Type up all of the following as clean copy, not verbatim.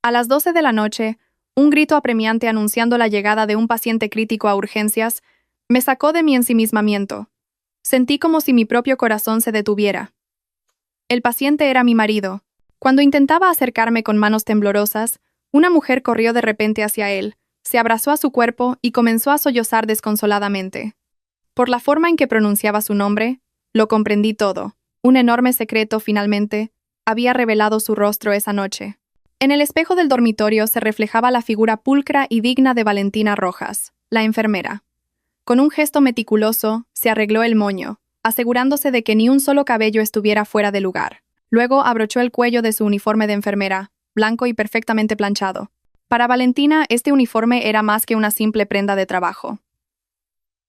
A las 12 de la noche, un grito apremiante anunciando la llegada de un paciente crítico a urgencias me sacó de mi ensimismamiento. Sentí como si mi propio corazón se detuviera. El paciente era mi marido. Cuando intentaba acercarme con manos temblorosas, una mujer corrió de repente hacia él, se abrazó a su cuerpo y comenzó a sollozar desconsoladamente. Por la forma en que pronunciaba su nombre, lo comprendí todo. Un enorme secreto, finalmente, había revelado su rostro esa noche. En el espejo del dormitorio se reflejaba la figura pulcra y digna de Valentina Rojas, la enfermera. Con un gesto meticuloso, se arregló el moño, asegurándose de que ni un solo cabello estuviera fuera de lugar. Luego abrochó el cuello de su uniforme de enfermera, blanco y perfectamente planchado. Para Valentina, este uniforme era más que una simple prenda de trabajo.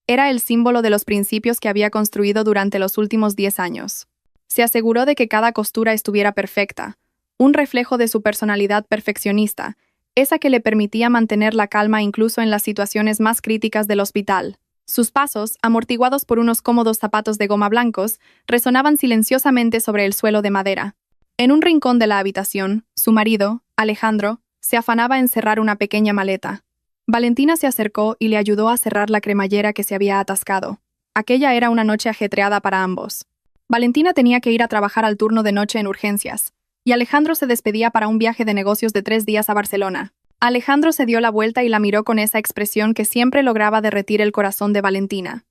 Era el símbolo de los principios que había construido durante los últimos 10 años. Se aseguró de que cada costura estuviera perfecta, un reflejo de su personalidad perfeccionista, esa que le permitía mantener la calma incluso en las situaciones más críticas del hospital. Sus pasos, amortiguados por unos cómodos zapatos de goma blancos, resonaban silenciosamente sobre el suelo de madera. En un rincón de la habitación, su marido, Alejandro, se afanaba en cerrar una pequeña maleta. Valentina se acercó y le ayudó a cerrar la cremallera que se había atascado. Aquella era una noche ajetreada para ambos. Valentina tenía que ir a trabajar al turno de noche en urgencias, y Alejandro se despedía para un viaje de negocios de 3 días a Barcelona. Alejandro se dio la vuelta y la miró con esa expresión que siempre lograba derretir el corazón de Valentina.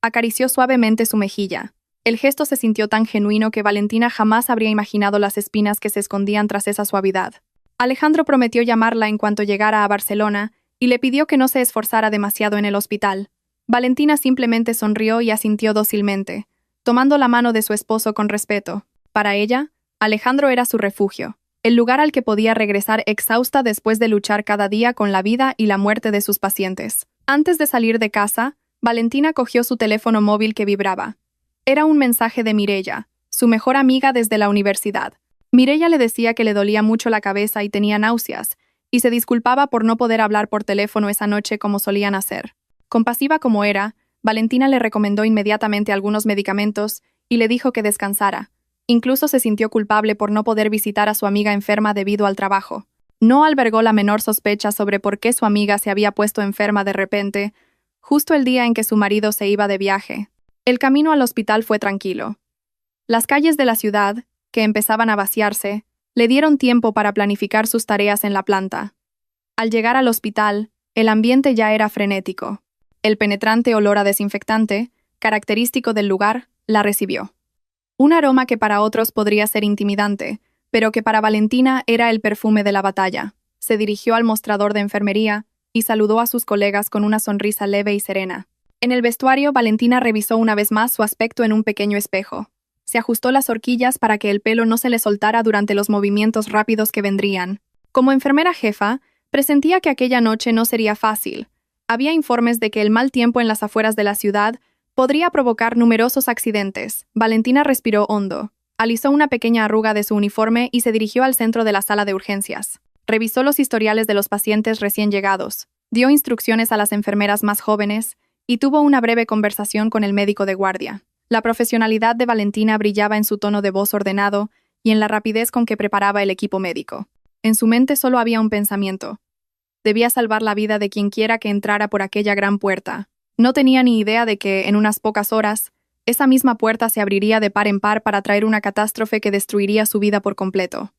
Acarició suavemente su mejilla. El gesto se sintió tan genuino que Valentina jamás habría imaginado las espinas que se escondían tras esa suavidad. Alejandro prometió llamarla en cuanto llegara a Barcelona y le pidió que no se esforzara demasiado en el hospital. Valentina simplemente sonrió y asintió dócilmente, tomando la mano de su esposo con respeto. Para ella, Alejandro era su refugio, el lugar al que podía regresar exhausta después de luchar cada día con la vida y la muerte de sus pacientes. Antes de salir de casa, Valentina cogió su teléfono móvil que vibraba. Era un mensaje de Mireia, su mejor amiga desde la universidad. Mireia le decía que le dolía mucho la cabeza y tenía náuseas, y se disculpaba por no poder hablar por teléfono esa noche como solían hacer. Compasiva como era, Valentina le recomendó inmediatamente algunos medicamentos y le dijo que descansara. Incluso se sintió culpable por no poder visitar a su amiga enferma debido al trabajo. No albergó la menor sospecha sobre por qué su amiga se había puesto enferma de repente, justo el día en que su marido se iba de viaje. El camino al hospital fue tranquilo. Las calles de la ciudad, que empezaban a vaciarse, le dieron tiempo para planificar sus tareas en la planta. Al llegar al hospital, el ambiente ya era frenético. El penetrante olor a desinfectante, característico del lugar, la recibió. Un aroma que para otros podría ser intimidante, pero que para Valentina era el perfume de la batalla. Se dirigió al mostrador de enfermería y saludó a sus colegas con una sonrisa leve y serena. En el vestuario, Valentina revisó una vez más su aspecto en un pequeño espejo. Se ajustó las horquillas para que el pelo no se le soltara durante los movimientos rápidos que vendrían. Como enfermera jefa, presentía que aquella noche no sería fácil. Había informes de que el mal tiempo en las afueras de la ciudad podría provocar numerosos accidentes. Valentina respiró hondo, alisó una pequeña arruga de su uniforme y se dirigió al centro de la sala de urgencias. Revisó los historiales de los pacientes recién llegados, dio instrucciones a las enfermeras más jóvenes y tuvo una breve conversación con el médico de guardia. La profesionalidad de Valentina brillaba en su tono de voz ordenado y en la rapidez con que preparaba el equipo médico. En su mente solo había un pensamiento. Debía salvar la vida de quienquiera que entrara por aquella gran puerta. No tenía ni idea de que, en unas pocas horas, esa misma puerta se abriría de par en par para traer una catástrofe que destruiría su vida por completo.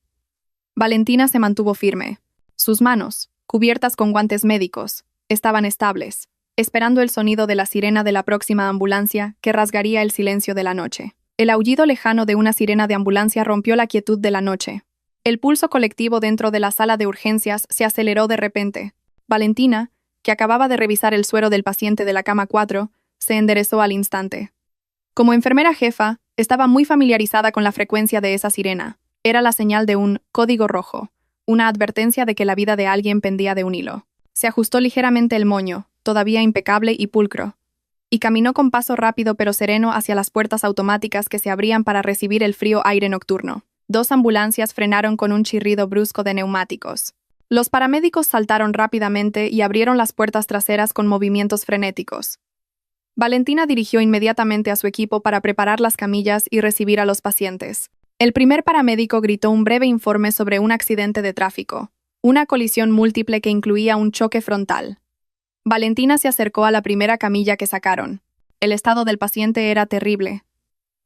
Valentina se mantuvo firme. Sus manos, cubiertas con guantes médicos, estaban estables, esperando el sonido de la sirena de la próxima ambulancia que rasgaría el silencio de la noche. El aullido lejano de una sirena de ambulancia rompió la quietud de la noche. El pulso colectivo dentro de la sala de urgencias se aceleró de repente. Valentina, que acababa de revisar el suero del paciente de la cama 4, se enderezó al instante. Como enfermera jefa, estaba muy familiarizada con la frecuencia de esa sirena. Era la señal de un código rojo, una advertencia de que la vida de alguien pendía de un hilo. Se ajustó ligeramente el moño, todavía impecable y pulcro, y caminó con paso rápido pero sereno hacia las puertas automáticas que se abrían para recibir el frío aire nocturno. 2 ambulancias frenaron con un chirrido brusco de neumáticos. Los paramédicos saltaron rápidamente y abrieron las puertas traseras con movimientos frenéticos. Valentina dirigió inmediatamente a su equipo para preparar las camillas y recibir a los pacientes. El primer paramédico gritó un breve informe sobre un accidente de tráfico. Una colisión múltiple que incluía un choque frontal. Valentina se acercó a la primera camilla que sacaron. El estado del paciente era terrible.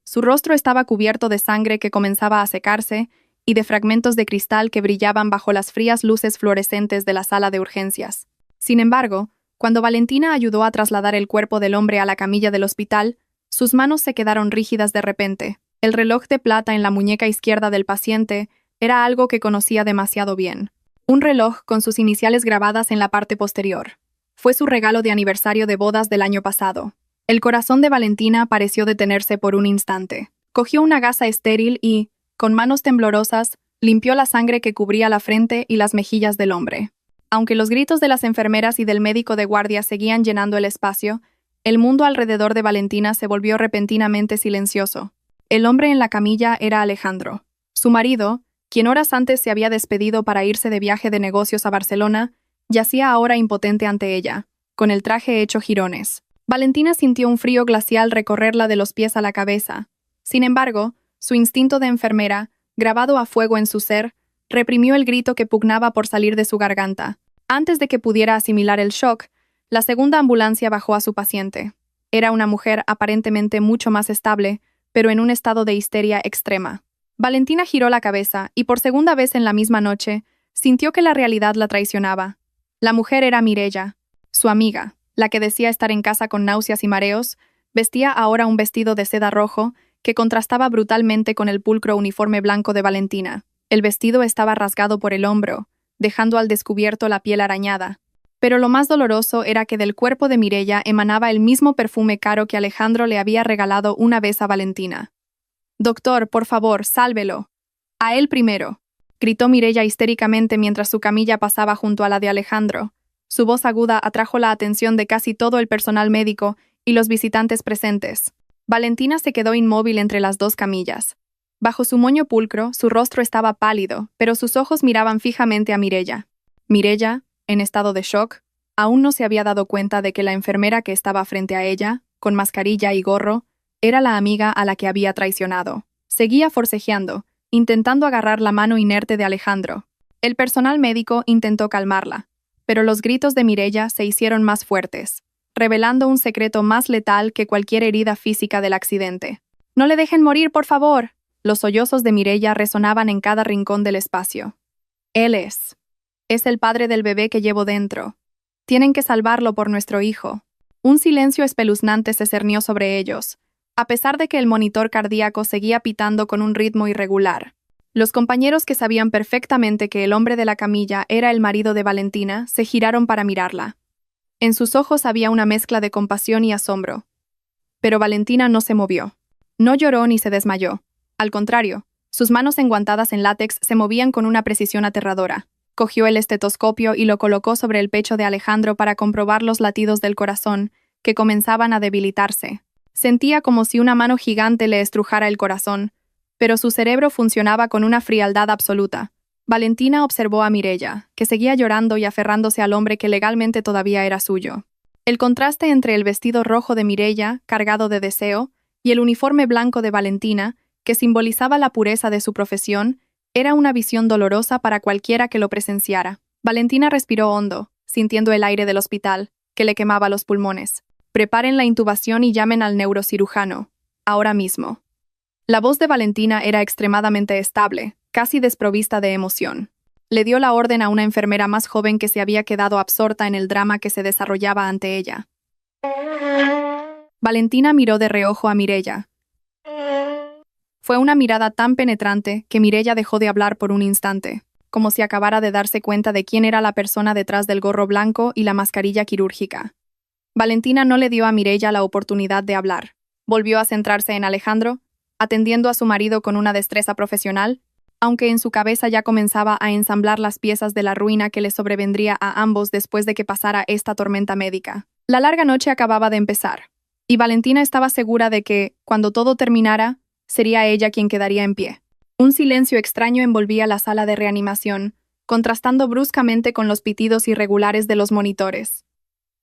Su rostro estaba cubierto de sangre que comenzaba a secarse y de fragmentos de cristal que brillaban bajo las frías luces fluorescentes de la sala de urgencias. Sin embargo, cuando Valentina ayudó a trasladar el cuerpo del hombre a la camilla del hospital, sus manos se quedaron rígidas de repente. El reloj de plata en la muñeca izquierda del paciente era algo que conocía demasiado bien. Un reloj con sus iniciales grabadas en la parte posterior. Fue su regalo de aniversario de bodas del año pasado. El corazón de Valentina pareció detenerse por un instante. Cogió una gasa estéril y, con manos temblorosas, limpió la sangre que cubría la frente y las mejillas del hombre. Aunque los gritos de las enfermeras y del médico de guardia seguían llenando el espacio, el mundo alrededor de Valentina se volvió repentinamente silencioso. El hombre en la camilla era Alejandro. Su marido, quien horas antes se había despedido para irse de viaje de negocios a Barcelona, yacía ahora impotente ante ella, con el traje hecho jirones. Valentina sintió un frío glacial recorrerla de los pies a la cabeza. Sin embargo, su instinto de enfermera, grabado a fuego en su ser, reprimió el grito que pugnaba por salir de su garganta. Antes de que pudiera asimilar el shock, la segunda ambulancia bajó a su paciente. Era una mujer aparentemente mucho más estable, pero en un estado de histeria extrema. Valentina giró la cabeza y por segunda vez en la misma noche, sintió que la realidad la traicionaba. La mujer era Mireia, su amiga, la que decía estar en casa con náuseas y mareos, vestía ahora un vestido de seda rojo que contrastaba brutalmente con el pulcro uniforme blanco de Valentina. El vestido estaba rasgado por el hombro, dejando al descubierto la piel arañada. Pero lo más doloroso era que del cuerpo de Mireia emanaba el mismo perfume caro que Alejandro le había regalado una vez a Valentina. «Doctor, por favor, sálvelo. A él primero», gritó Mireia histéricamente mientras su camilla pasaba junto a la de Alejandro. Su voz aguda atrajo la atención de casi todo el personal médico y los visitantes presentes. Valentina se quedó inmóvil entre las dos camillas. Bajo su moño pulcro, su rostro estaba pálido, pero sus ojos miraban fijamente a Mireia. Mireia, en estado de shock, aún no se había dado cuenta de que la enfermera que estaba frente a ella, con mascarilla y gorro, era la amiga a la que había traicionado. Seguía forcejeando, intentando agarrar la mano inerte de Alejandro. El personal médico intentó calmarla, pero los gritos de Mireia se hicieron más fuertes, revelando un secreto más letal que cualquier herida física del accidente. «¡No le dejen morir, por favor!» Los sollozos de Mireia resonaban en cada rincón del espacio. «Él es el padre del bebé que llevo dentro. Tienen que salvarlo por nuestro hijo». Un silencio espeluznante se cernió sobre ellos, a pesar de que el monitor cardíaco seguía pitando con un ritmo irregular. Los compañeros que sabían perfectamente que el hombre de la camilla era el marido de Valentina se giraron para mirarla. En sus ojos había una mezcla de compasión y asombro. Pero Valentina no se movió. No lloró ni se desmayó. Al contrario, sus manos enguantadas en látex se movían con una precisión aterradora. Cogió el estetoscopio y lo colocó sobre el pecho de Alejandro para comprobar los latidos del corazón, que comenzaban a debilitarse. Sentía como si una mano gigante le estrujara el corazón, pero su cerebro funcionaba con una frialdad absoluta. Valentina observó a Mireia, que seguía llorando y aferrándose al hombre que legalmente todavía era suyo. El contraste entre el vestido rojo de Mireia, cargado de deseo, y el uniforme blanco de Valentina, que simbolizaba la pureza de su profesión, era una visión dolorosa para cualquiera que lo presenciara. Valentina respiró hondo, sintiendo el aire del hospital, que le quemaba los pulmones. «Preparen la intubación y llamen al neurocirujano. Ahora mismo». La voz de Valentina era extremadamente estable, casi desprovista de emoción. Le dio la orden a una enfermera más joven que se había quedado absorta en el drama que se desarrollaba ante ella. Valentina miró de reojo a Mireia. Fue una mirada tan penetrante que Mireia dejó de hablar por un instante, como si acabara de darse cuenta de quién era la persona detrás del gorro blanco y la mascarilla quirúrgica. Valentina no le dio a Mireia la oportunidad de hablar. Volvió a centrarse en Alejandro, atendiendo a su marido con una destreza profesional, aunque en su cabeza ya comenzaba a ensamblar las piezas de la ruina que les sobrevendría a ambos después de que pasara esta tormenta médica. La larga noche acababa de empezar, y Valentina estaba segura de que, cuando todo terminara, sería ella quien quedaría en pie. Un silencio extraño envolvía la sala de reanimación, contrastando bruscamente con los pitidos irregulares de los monitores.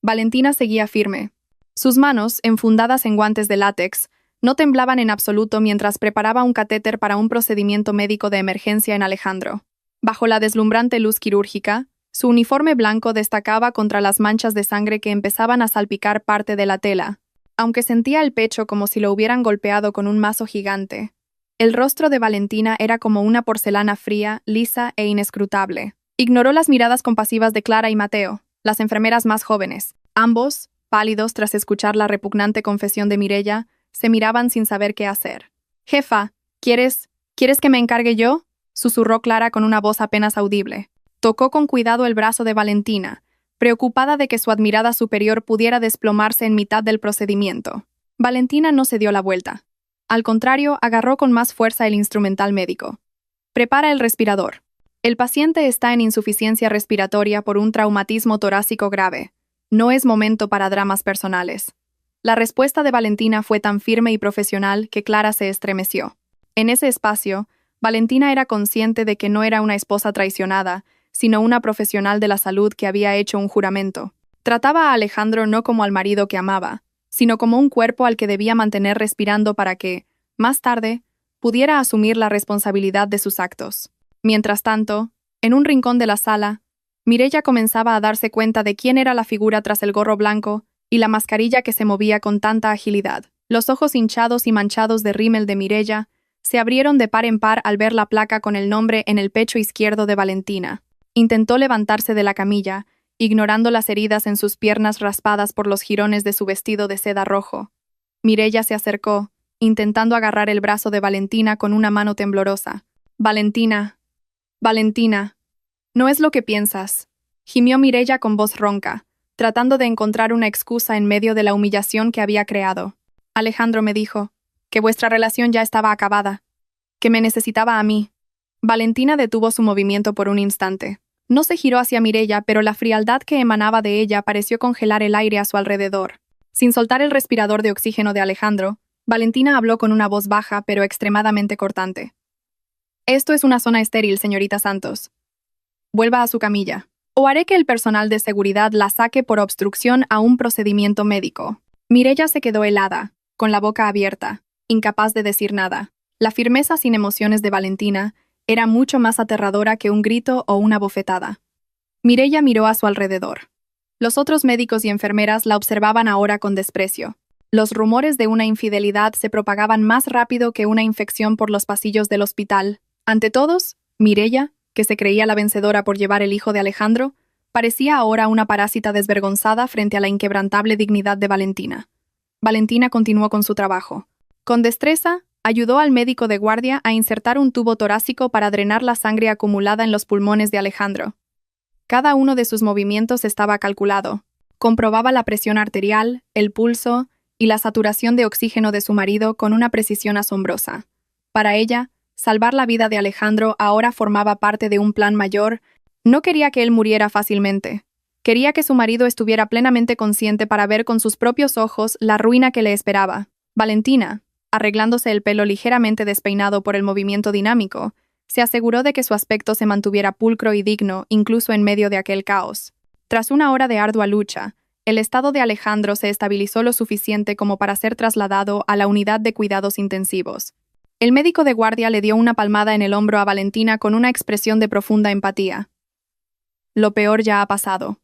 Valentina seguía firme. Sus manos, enfundadas en guantes de látex, no temblaban en absoluto mientras preparaba un catéter para un procedimiento médico de emergencia en Alejandro. Bajo la deslumbrante luz quirúrgica, su uniforme blanco destacaba contra las manchas de sangre que empezaban a salpicar parte de la tela, aunque sentía el pecho como si lo hubieran golpeado con un mazo gigante. El rostro de Valentina era como una porcelana fría, lisa e inescrutable. Ignoró las miradas compasivas de Clara y Mateo, las enfermeras más jóvenes. Ambos, pálidos tras escuchar la repugnante confesión de Mireia, se miraban sin saber qué hacer. «Jefa, ¿quieres que me encargue yo?», susurró Clara con una voz apenas audible. Tocó con cuidado el brazo de Valentina, preocupada de que su admirada superior pudiera desplomarse en mitad del procedimiento. Valentina no se dio la vuelta. Al contrario, agarró con más fuerza el instrumental médico. «Prepara el respirador. El paciente está en insuficiencia respiratoria por un traumatismo torácico grave. No es momento para dramas personales». La respuesta de Valentina fue tan firme y profesional que Clara se estremeció. En ese espacio, Valentina era consciente de que no era una esposa traicionada, sino una profesional de la salud que había hecho un juramento. Trataba a Alejandro no como al marido que amaba, sino como un cuerpo al que debía mantener respirando para que, más tarde, pudiera asumir la responsabilidad de sus actos. Mientras tanto, en un rincón de la sala, Mireia comenzaba a darse cuenta de quién era la figura tras el gorro blanco y la mascarilla que se movía con tanta agilidad. Los ojos hinchados y manchados de rímel de Mireia se abrieron de par en par al ver la placa con el nombre en el pecho izquierdo de Valentina. Intentó levantarse de la camilla, ignorando las heridas en sus piernas raspadas por los jirones de su vestido de seda rojo. Mireia se acercó, intentando agarrar el brazo de Valentina con una mano temblorosa. «Valentina, Valentina, no es lo que piensas», gimió Mireia con voz ronca, tratando de encontrar una excusa en medio de la humillación que había creado. «Alejandro me dijo que vuestra relación ya estaba acabada, que me necesitaba a mí». Valentina detuvo su movimiento por un instante. No se giró hacia Mireia, pero la frialdad que emanaba de ella pareció congelar el aire a su alrededor. Sin soltar el respirador de oxígeno de Alejandro, Valentina habló con una voz baja pero extremadamente cortante. «Esto es una zona estéril, señorita Santos. Vuelva a su camilla, o haré que el personal de seguridad la saque por obstrucción a un procedimiento médico». Mireia se quedó helada, con la boca abierta, incapaz de decir nada. La firmeza sin emociones de Valentina era mucho más aterradora que un grito o una bofetada. Mireia miró a su alrededor. Los otros médicos y enfermeras la observaban ahora con desprecio. Los rumores de una infidelidad se propagaban más rápido que una infección por los pasillos del hospital. Ante todos, Mireia, que se creía la vencedora por llevar el hijo de Alejandro, parecía ahora una parásita desvergonzada frente a la inquebrantable dignidad de Valentina. Valentina continuó con su trabajo. Con destreza, ayudó al médico de guardia a insertar un tubo torácico para drenar la sangre acumulada en los pulmones de Alejandro. Cada uno de sus movimientos estaba calculado. Comprobaba la presión arterial, el pulso y la saturación de oxígeno de su marido con una precisión asombrosa. Para ella, salvar la vida de Alejandro ahora formaba parte de un plan mayor. No quería que él muriera fácilmente. Quería que su marido estuviera plenamente consciente para ver con sus propios ojos la ruina que le esperaba. Valentina, arreglándose el pelo ligeramente despeinado por el movimiento dinámico, se aseguró de que su aspecto se mantuviera pulcro y digno incluso en medio de aquel caos. Tras una hora de ardua lucha, el estado de Alejandro se estabilizó lo suficiente como para ser trasladado a la unidad de cuidados intensivos. El médico de guardia le dio una palmada en el hombro a Valentina con una expresión de profunda empatía. «Lo peor ya ha pasado.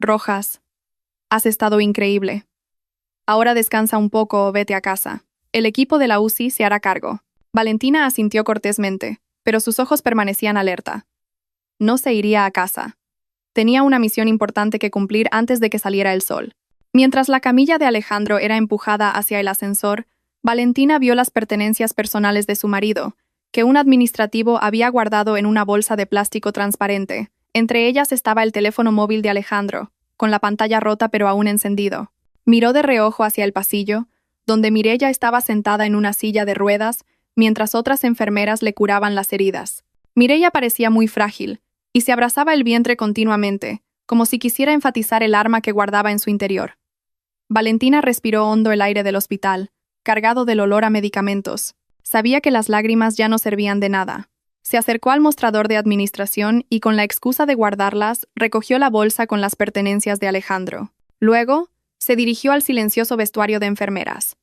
Rojas, has estado increíble. Ahora descansa un poco o vete a casa. El equipo de la UCI se hará cargo». Valentina asintió cortésmente, pero sus ojos permanecían alerta. No se iría a casa. Tenía una misión importante que cumplir antes de que saliera el sol. Mientras la camilla de Alejandro era empujada hacia el ascensor, Valentina vio las pertenencias personales de su marido, que un administrativo había guardado en una bolsa de plástico transparente. Entre ellas estaba el teléfono móvil de Alejandro, con la pantalla rota pero aún encendido. Miró de reojo hacia el pasillo, donde Mireia estaba sentada en una silla de ruedas, mientras otras enfermeras le curaban las heridas. Mireia parecía muy frágil, y se abrazaba el vientre continuamente, como si quisiera enfatizar el arma que guardaba en su interior. Valentina respiró hondo el aire del hospital, cargado del olor a medicamentos. Sabía que las lágrimas ya no servían de nada. Se acercó al mostrador de administración y con la excusa de guardarlas, recogió la bolsa con las pertenencias de Alejandro. Luego, se dirigió al silencioso vestuario de enfermeras.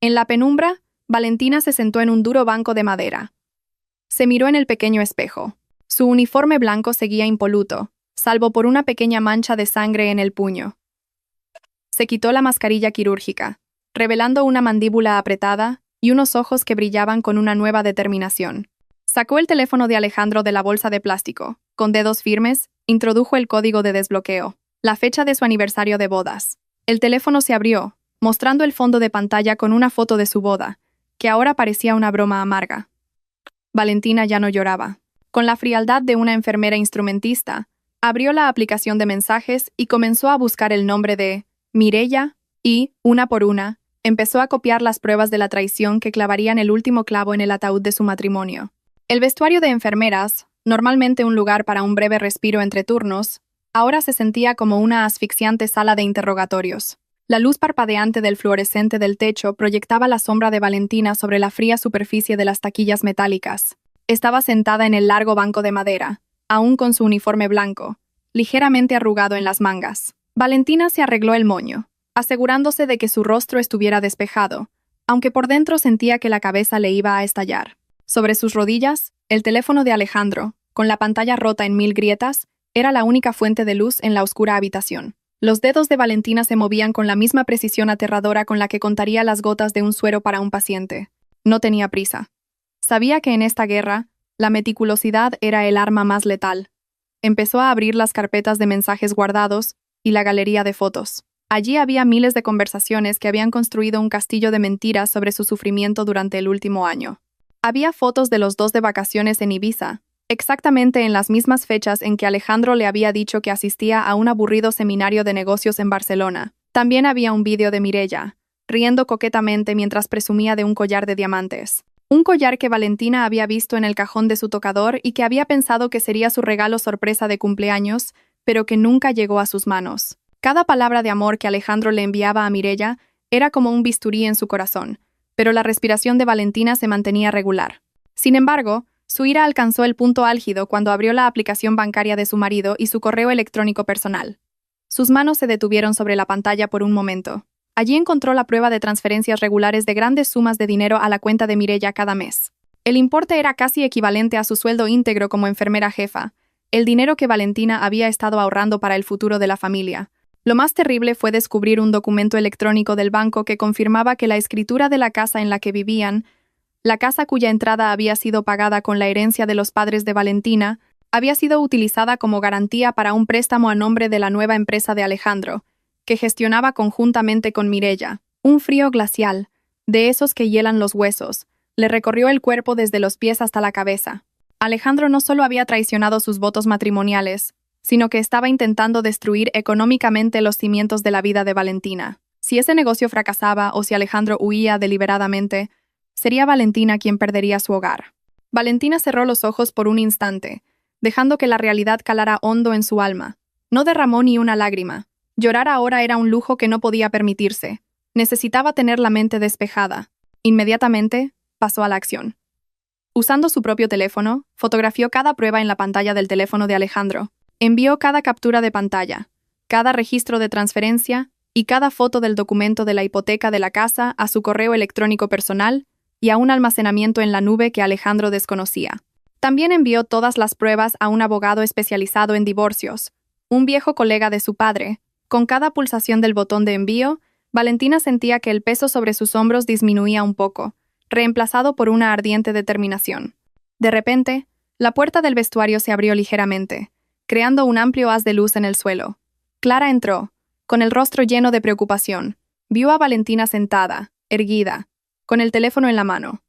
En la penumbra, Valentina se sentó en un duro banco de madera. Se miró en el pequeño espejo. Su uniforme blanco seguía impoluto, salvo por una pequeña mancha de sangre en el puño. Se quitó la mascarilla quirúrgica, revelando una mandíbula apretada y unos ojos que brillaban con una nueva determinación. Sacó el teléfono de Alejandro de la bolsa de plástico. Con dedos firmes, introdujo el código de desbloqueo, la fecha de su aniversario de bodas. El teléfono se abrió, mostrando el fondo de pantalla con una foto de su boda, que ahora parecía una broma amarga. Valentina ya no lloraba. Con la frialdad de una enfermera instrumentista, abrió la aplicación de mensajes y comenzó a buscar el nombre de Mireya y, una por una, empezó a copiar las pruebas de la traición que clavarían el último clavo en el ataúd de su matrimonio. El vestuario de enfermeras, normalmente un lugar para un breve respiro entre turnos, ahora se sentía como una asfixiante sala de interrogatorios. La luz parpadeante del fluorescente del techo proyectaba la sombra de Valentina sobre la fría superficie de las taquillas metálicas. Estaba sentada en el largo banco de madera, aún con su uniforme blanco, ligeramente arrugado en las mangas. Valentina se arregló el moño, asegurándose de que su rostro estuviera despejado, aunque por dentro sentía que la cabeza le iba a estallar. Sobre sus rodillas, el teléfono de Alejandro, con la pantalla rota en 1000 grietas, era la única fuente de luz en la oscura habitación. Los dedos de Valentina se movían con la misma precisión aterradora con la que contaría las gotas de un suero para un paciente. No tenía prisa. Sabía que en esta guerra, la meticulosidad era el arma más letal. Empezó a abrir las carpetas de mensajes guardados y la galería de fotos. Allí había miles de conversaciones que habían construido un castillo de mentiras sobre su sufrimiento durante el último año. Había fotos de los dos de vacaciones en Ibiza, exactamente en las mismas fechas en que Alejandro le había dicho que asistía a un aburrido seminario de negocios en Barcelona. También había un vídeo de Mireya, riendo coquetamente mientras presumía de un collar de diamantes. Un collar que Valentina había visto en el cajón de su tocador y que había pensado que sería su regalo sorpresa de cumpleaños, pero que nunca llegó a sus manos. Cada palabra de amor que Alejandro le enviaba a Mireya era como un bisturí en su corazón, pero la respiración de Valentina se mantenía regular. Sin embargo, su ira alcanzó el punto álgido cuando abrió la aplicación bancaria de su marido y su correo electrónico personal. Sus manos se detuvieron sobre la pantalla por un momento. Allí encontró la prueba de transferencias regulares de grandes sumas de dinero a la cuenta de Mireya cada mes. El importe era casi equivalente a su sueldo íntegro como enfermera jefa, el dinero que Valentina había estado ahorrando para el futuro de la familia. Lo más terrible fue descubrir un documento electrónico del banco que confirmaba que la escritura de la casa en la que vivían, la casa cuya entrada había sido pagada con la herencia de los padres de Valentina, había sido utilizada como garantía para un préstamo a nombre de la nueva empresa de Alejandro, que gestionaba conjuntamente con Mireya. Un frío glacial, de esos que hielan los huesos, le recorrió el cuerpo desde los pies hasta la cabeza. Alejandro no solo había traicionado sus votos matrimoniales, sino que estaba intentando destruir económicamente los cimientos de la vida de Valentina. Si ese negocio fracasaba o si Alejandro huía deliberadamente, sería Valentina quien perdería su hogar. Valentina cerró los ojos por un instante, dejando que la realidad calara hondo en su alma. No derramó ni una lágrima. Llorar ahora era un lujo que no podía permitirse. Necesitaba tener la mente despejada. Inmediatamente, pasó a la acción. Usando su propio teléfono, fotografió cada prueba en la pantalla del teléfono de Alejandro. Envió cada captura de pantalla, cada registro de transferencia y cada foto del documento de la hipoteca de la casa a su correo electrónico personal y a un almacenamiento en la nube que Alejandro desconocía. También envió todas las pruebas a un abogado especializado en divorcios, un viejo colega de su padre. Con cada pulsación del botón de envío, Valentina sentía que el peso sobre sus hombros disminuía un poco, reemplazado por una ardiente determinación. De repente, la puerta del vestuario se abrió ligeramente, creando un amplio haz de luz en el suelo. Clara entró, con el rostro lleno de preocupación. Vio a Valentina sentada, erguida, con el teléfono en la mano.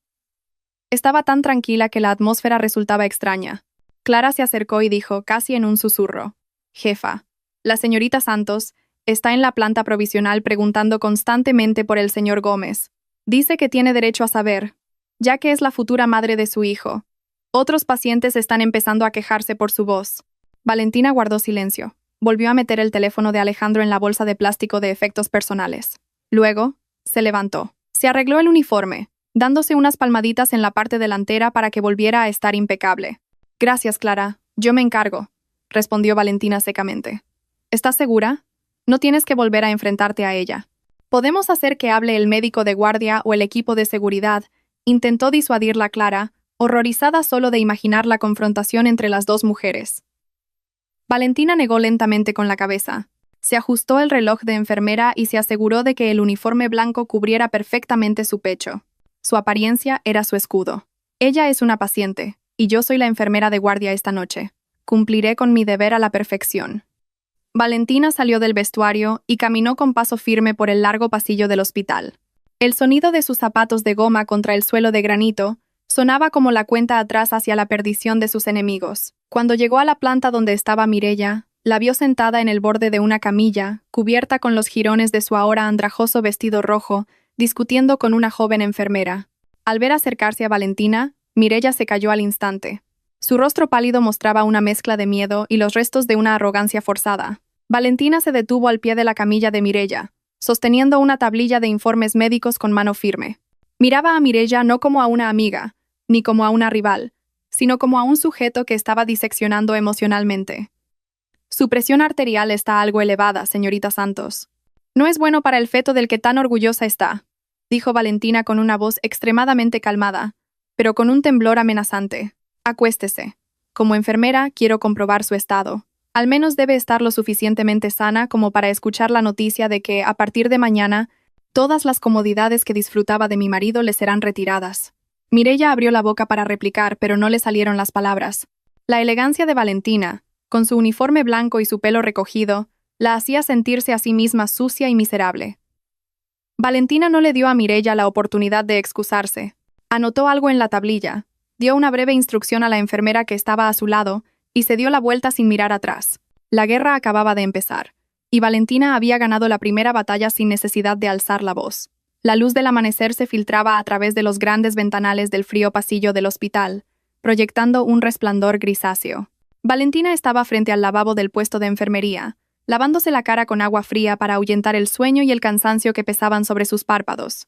Estaba tan tranquila que la atmósfera resultaba extraña. Clara se acercó y dijo, casi en un susurro: «Jefa, la señorita Santos está en la planta provisional preguntando constantemente por el señor Gómez. Dice que tiene derecho a saber, ya que es la futura madre de su hijo. Otros pacientes están empezando a quejarse por su voz». Valentina guardó silencio. Volvió a meter el teléfono de Alejandro en la bolsa de plástico de efectos personales. Luego, se levantó. Se arregló el uniforme, dándose unas palmaditas en la parte delantera para que volviera a estar impecable. «Gracias, Clara. Yo me encargo», respondió Valentina secamente. «¿Estás segura? No tienes que volver a enfrentarte a ella. Podemos hacer que hable el médico de guardia o el equipo de seguridad», intentó disuadirla Clara, horrorizada solo de imaginar la confrontación entre las dos mujeres. Valentina negó lentamente con la cabeza. Se ajustó el reloj de enfermera y se aseguró de que el uniforme blanco cubriera perfectamente su pecho. Su apariencia era su escudo. Ella es una paciente, y yo soy la enfermera de guardia esta noche. Cumpliré con mi deber a la perfección. Valentina salió del vestuario y caminó con paso firme por el largo pasillo del hospital. El sonido de sus zapatos de goma contra el suelo de granito sonaba como la cuenta atrás hacia la perdición de sus enemigos. Cuando llegó a la planta donde estaba Mireia, la vio sentada en el borde de una camilla, cubierta con los jirones de su ahora andrajoso vestido rojo, discutiendo con una joven enfermera. Al ver acercarse a Valentina, Mireia se cayó al instante. Su rostro pálido mostraba una mezcla de miedo y los restos de una arrogancia forzada. Valentina se detuvo al pie de la camilla de Mireia, sosteniendo una tablilla de informes médicos con mano firme. Miraba a Mireia no como a una amiga, ni como a una rival, sino como a un sujeto que estaba diseccionando emocionalmente. Su presión arterial está algo elevada, señorita Santos. No es bueno para el feto del que tan orgullosa está, dijo Valentina con una voz extremadamente calmada, pero con un temblor amenazante. Acuéstese. Como enfermera, quiero comprobar su estado. Al menos debe estar lo suficientemente sana como para escuchar la noticia de que, a partir de mañana, todas las comodidades que disfrutaba de mi marido le serán retiradas. Mireia abrió la boca para replicar, pero no le salieron las palabras. La elegancia de Valentina, con su uniforme blanco y su pelo recogido, la hacía sentirse a sí misma sucia y miserable. Valentina no le dio a Mireia la oportunidad de excusarse. Anotó algo en la tablilla, dio una breve instrucción a la enfermera que estaba a su lado y se dio la vuelta sin mirar atrás. La guerra acababa de empezar, y Valentina había ganado la primera batalla sin necesidad de alzar la voz. La luz del amanecer se filtraba a través de los grandes ventanales del frío pasillo del hospital, proyectando un resplandor grisáceo. Valentina estaba frente al lavabo del puesto de enfermería, lavándose la cara con agua fría para ahuyentar el sueño y el cansancio que pesaban sobre sus párpados.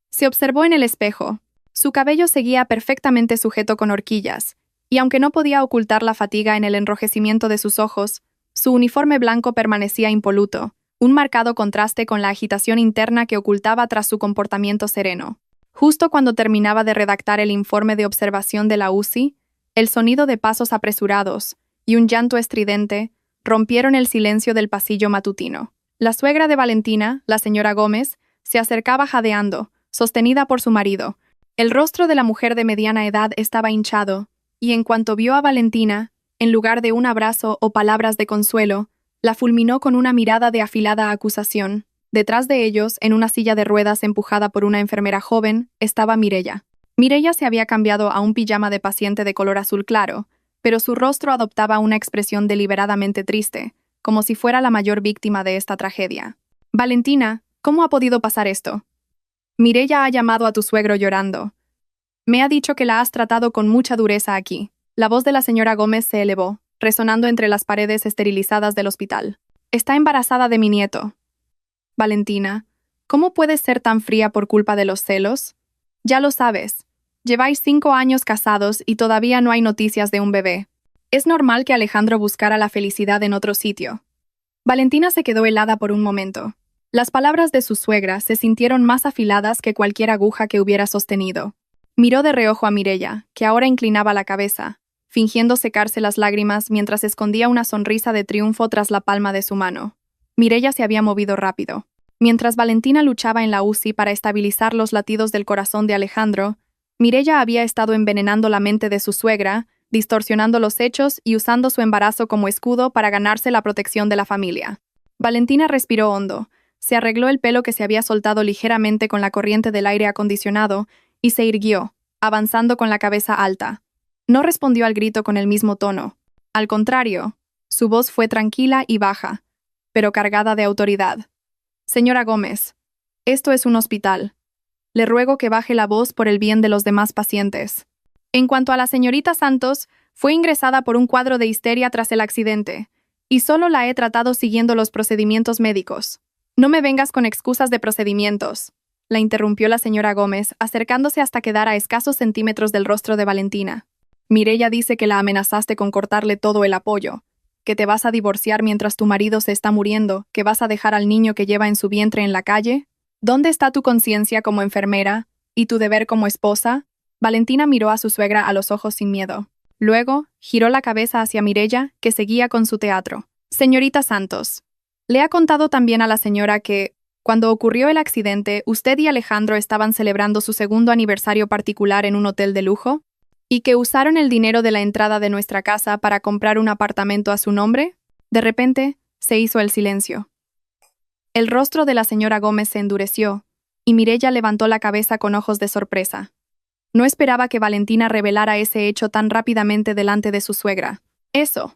Se observó en el espejo. Su cabello seguía perfectamente sujeto con horquillas, y aunque no podía ocultar la fatiga en el enrojecimiento de sus ojos, su uniforme blanco permanecía impoluto, un marcado contraste con la agitación interna que ocultaba tras su comportamiento sereno. Justo cuando terminaba de redactar el informe de observación de la UCI, el sonido de pasos apresurados y un llanto estridente rompieron el silencio del pasillo matutino. La suegra de Valentina, la señora Gómez, se acercaba jadeando, sostenida por su marido. El rostro de la mujer de mediana edad estaba hinchado, y en cuanto vio a Valentina, en lugar de un abrazo o palabras de consuelo, la fulminó con una mirada de afilada acusación. Detrás de ellos, en una silla de ruedas empujada por una enfermera joven, estaba Mireia. Mireia se había cambiado a un pijama de paciente de color azul claro, pero su rostro adoptaba una expresión deliberadamente triste, como si fuera la mayor víctima de esta tragedia. Valentina, ¿cómo ha podido pasar esto? Mireia ha llamado a tu suegro llorando. Me ha dicho que la has tratado con mucha dureza aquí. La voz de la señora Gómez se elevó, resonando entre las paredes esterilizadas del hospital. Está embarazada de mi nieto. Valentina, ¿cómo puedes ser tan fría por culpa de los celos? Ya lo sabes. Lleváis 5 años casados y todavía no hay noticias de un bebé. Es normal que Alejandro buscara la felicidad en otro sitio. Valentina se quedó helada por un momento. Las palabras de su suegra se sintieron más afiladas que cualquier aguja que hubiera sostenido. Miró de reojo a Mireia, que ahora inclinaba la cabeza, fingiendo secarse las lágrimas mientras escondía una sonrisa de triunfo tras la palma de su mano. Mireia se había movido rápido. Mientras Valentina luchaba en la UCI para estabilizar los latidos del corazón de Alejandro, Mireia había estado envenenando la mente de su suegra, distorsionando los hechos y usando su embarazo como escudo para ganarse la protección de la familia. Valentina respiró hondo, se arregló el pelo que se había soltado ligeramente con la corriente del aire acondicionado y se irguió, avanzando con la cabeza alta. No respondió al grito con el mismo tono. Al contrario, su voz fue tranquila y baja, pero cargada de autoridad. Señora Gómez, esto es un hospital. Le ruego que baje la voz por el bien de los demás pacientes. En cuanto a la señorita Santos, fue ingresada por un cuadro de histeria tras el accidente, y solo la he tratado siguiendo los procedimientos médicos. No me vengas con excusas de procedimientos, la interrumpió la señora Gómez, acercándose hasta quedar a escasos centímetros del rostro de Valentina. Mireia dice que la amenazaste con cortarle todo el apoyo, que te vas a divorciar mientras tu marido se está muriendo, que vas a dejar al niño que lleva en su vientre en la calle. ¿Dónde está tu conciencia como enfermera y tu deber como esposa? Valentina miró a su suegra a los ojos sin miedo. Luego, giró la cabeza hacia Mireya, que seguía con su teatro. Señorita Santos, ¿le ha contado también a la señora que, cuando ocurrió el accidente, usted y Alejandro estaban celebrando su segundo aniversario particular en un hotel de lujo? ¿Y que usaron el dinero de la entrada de nuestra casa para comprar un apartamento a su nombre? De repente, se hizo el silencio. El rostro de la señora Gómez se endureció, y Mireya levantó la cabeza con ojos de sorpresa. No esperaba que Valentina revelara ese hecho tan rápidamente delante de su suegra. Eso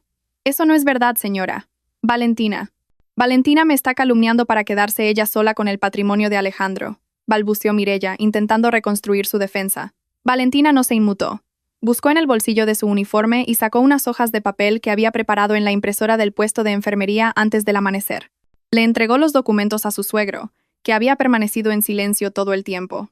no es verdad, señora. Valentina me está calumniando para quedarse ella sola con el patrimonio de Alejandro, balbuceó Mireya, intentando reconstruir su defensa. Valentina no se inmutó. Buscó en el bolsillo de su uniforme y sacó unas hojas de papel que había preparado en la impresora del puesto de enfermería antes del amanecer. Le entregó los documentos a su suegro, que había permanecido en silencio todo el tiempo.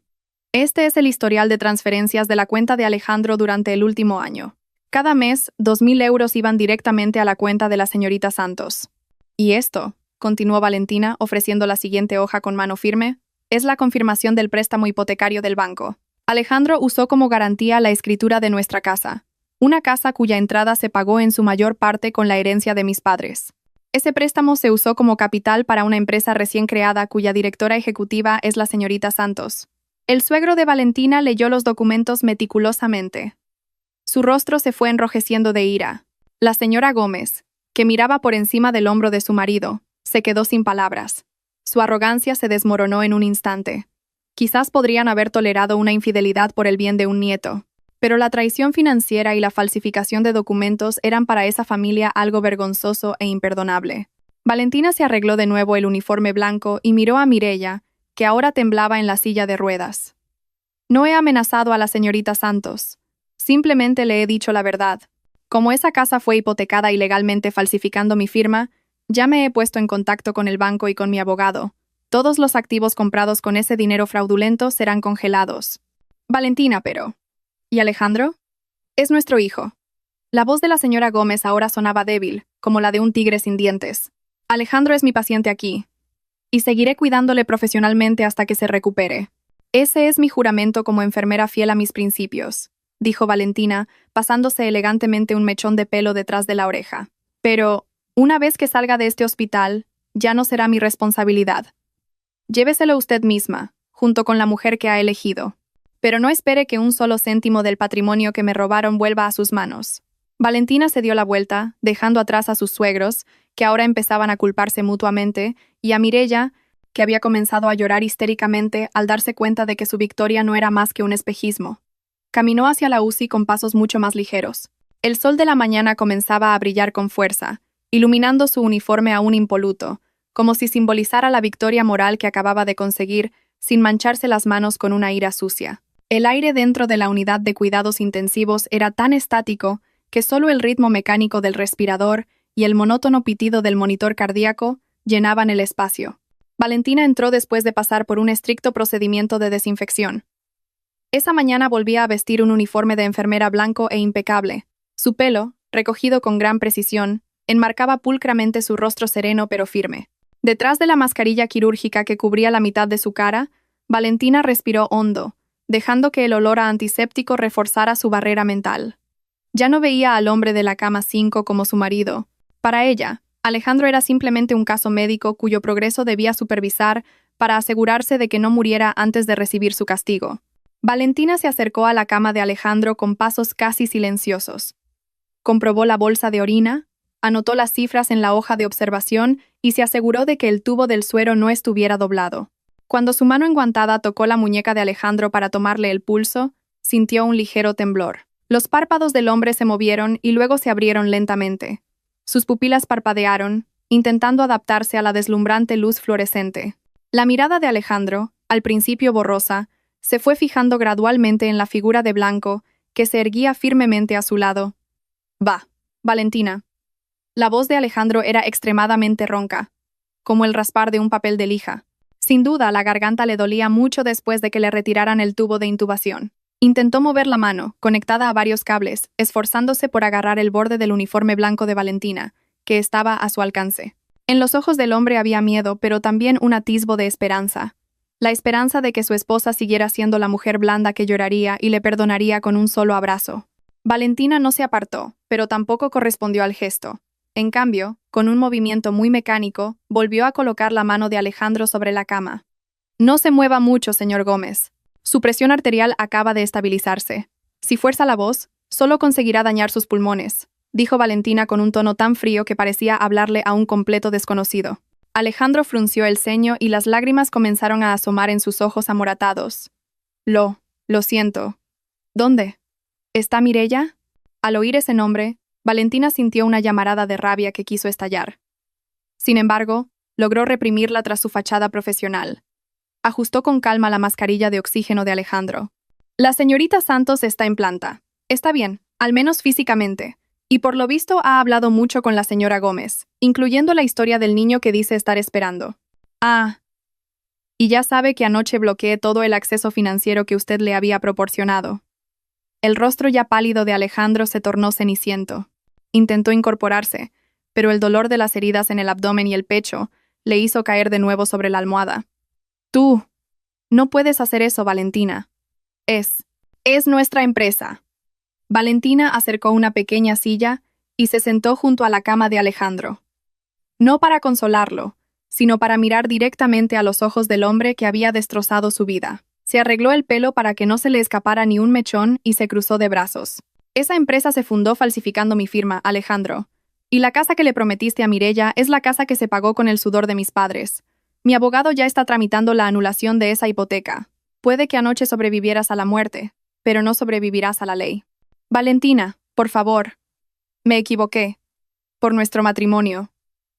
Este es el historial de transferencias de la cuenta de Alejandro durante el último año. Cada mes, 2.000 euros iban directamente a la cuenta de la señorita Santos. Y esto, continuó Valentina, ofreciendo la siguiente hoja con mano firme, es la confirmación del préstamo hipotecario del banco. Alejandro usó como garantía la escritura de nuestra casa, una casa cuya entrada se pagó en su mayor parte con la herencia de mis padres. Ese préstamo se usó como capital para una empresa recién creada cuya directora ejecutiva es la señorita Santos. El suegro de Valentina leyó los documentos meticulosamente. Su rostro se fue enrojeciendo de ira. La señora Gómez, que miraba por encima del hombro de su marido, se quedó sin palabras. Su arrogancia se desmoronó en un instante. Quizás podrían haber tolerado una infidelidad por el bien de un nieto, pero la traición financiera y la falsificación de documentos eran para esa familia algo vergonzoso e imperdonable. Valentina se arregló de nuevo el uniforme blanco y miró a Mireya, que ahora temblaba en la silla de ruedas. No he amenazado a la señorita Santos. Simplemente le he dicho la verdad. Como esa casa fue hipotecada ilegalmente falsificando mi firma, ya me he puesto en contacto con el banco y con mi abogado. Todos los activos comprados con ese dinero fraudulento serán congelados. Valentina, pero... ¿Y Alejandro? Es nuestro hijo. La voz de la señora Gómez ahora sonaba débil, como la de un tigre sin dientes. Alejandro es mi paciente aquí, y seguiré cuidándole profesionalmente hasta que se recupere. Ese es mi juramento como enfermera fiel a mis principios, dijo Valentina, pasándose elegantemente un mechón de pelo detrás de la oreja. Pero, una vez que salga de este hospital, ya no será mi responsabilidad. Lléveselo usted misma, junto con la mujer que ha elegido. Pero no espere que un solo céntimo del patrimonio que me robaron vuelva a sus manos. Valentina se dio la vuelta, dejando atrás a sus suegros, que ahora empezaban a culparse mutuamente, y a Mireya, que había comenzado a llorar histéricamente al darse cuenta de que su victoria no era más que un espejismo. Caminó hacia la UCI con pasos mucho más ligeros. El sol de la mañana comenzaba a brillar con fuerza, iluminando su uniforme aún impoluto, como si simbolizara la victoria moral que acababa de conseguir, sin mancharse las manos con una ira sucia. El aire dentro de la unidad de cuidados intensivos era tan estático que solo el ritmo mecánico del respirador y el monótono pitido del monitor cardíaco llenaban el espacio. Valentina entró después de pasar por un estricto procedimiento de desinfección. Esa mañana volvía a vestir un uniforme de enfermera blanco e impecable. Su pelo, recogido con gran precisión, enmarcaba pulcramente su rostro sereno pero firme. Detrás de la mascarilla quirúrgica que cubría la mitad de su cara, Valentina respiró hondo, dejando que el olor a antiséptico reforzara su barrera mental. Ya no veía al hombre de la cama 5 como su marido. Para ella, Alejandro era simplemente un caso médico cuyo progreso debía supervisar para asegurarse de que no muriera antes de recibir su castigo. Valentina se acercó a la cama de Alejandro con pasos casi silenciosos. Comprobó la bolsa de orina, anotó las cifras en la hoja de observación y se aseguró de que el tubo del suero no estuviera doblado. Cuando su mano enguantada tocó la muñeca de Alejandro para tomarle el pulso, sintió un ligero temblor. Los párpados del hombre se movieron y luego se abrieron lentamente. Sus pupilas parpadearon, intentando adaptarse a la deslumbrante luz fluorescente. La mirada de Alejandro, al principio borrosa, se fue fijando gradualmente en la figura de blanco que se erguía firmemente a su lado. «Va, Valentina». La voz de Alejandro era extremadamente ronca, como el raspar de un papel de lija. Sin duda, la garganta le dolía mucho después de que le retiraran el tubo de intubación. Intentó mover la mano, conectada a varios cables, esforzándose por agarrar el borde del uniforme blanco de Valentina, que estaba a su alcance. En los ojos del hombre había miedo, pero también un atisbo de esperanza. La esperanza de que su esposa siguiera siendo la mujer blanda que lloraría y le perdonaría con un solo abrazo. Valentina no se apartó, pero tampoco correspondió al gesto. En cambio, con un movimiento muy mecánico, volvió a colocar la mano de Alejandro sobre la cama. No se mueva mucho, señor Gómez. Su presión arterial acaba de estabilizarse. Si fuerza la voz, solo conseguirá dañar sus pulmones, dijo Valentina con un tono tan frío que parecía hablarle a un completo desconocido. Alejandro frunció el ceño y las lágrimas comenzaron a asomar en sus ojos amoratados. Lo siento. ¿Dónde? ¿Está Mireya? Al oír ese nombre, Valentina sintió una llamarada de rabia que quiso estallar. Sin embargo, logró reprimirla tras su fachada profesional. Ajustó con calma la mascarilla de oxígeno de Alejandro. La señorita Santos está en planta. Está bien, al menos físicamente. Y por lo visto ha hablado mucho con la señora Gómez, incluyendo la historia del niño que dice estar esperando. Ah. Y ya sabe que anoche bloqueé todo el acceso financiero que usted le había proporcionado. El rostro ya pálido de Alejandro se tornó ceniciento. Intentó incorporarse, pero el dolor de las heridas en el abdomen y el pecho le hizo caer de nuevo sobre la almohada. Tú. No puedes hacer eso, Valentina. Es nuestra empresa. Valentina acercó una pequeña silla y se sentó junto a la cama de Alejandro. No para consolarlo, sino para mirar directamente a los ojos del hombre que había destrozado su vida. Se arregló el pelo para que no se le escapara ni un mechón y se cruzó de brazos. Esa empresa se fundó falsificando mi firma, Alejandro. Y la casa que le prometiste a Mireya es la casa que se pagó con el sudor de mis padres. Mi abogado ya está tramitando la anulación de esa hipoteca. Puede que anoche sobrevivieras a la muerte, pero no sobrevivirás a la ley. Valentina, por favor. Me equivoqué. Por nuestro matrimonio.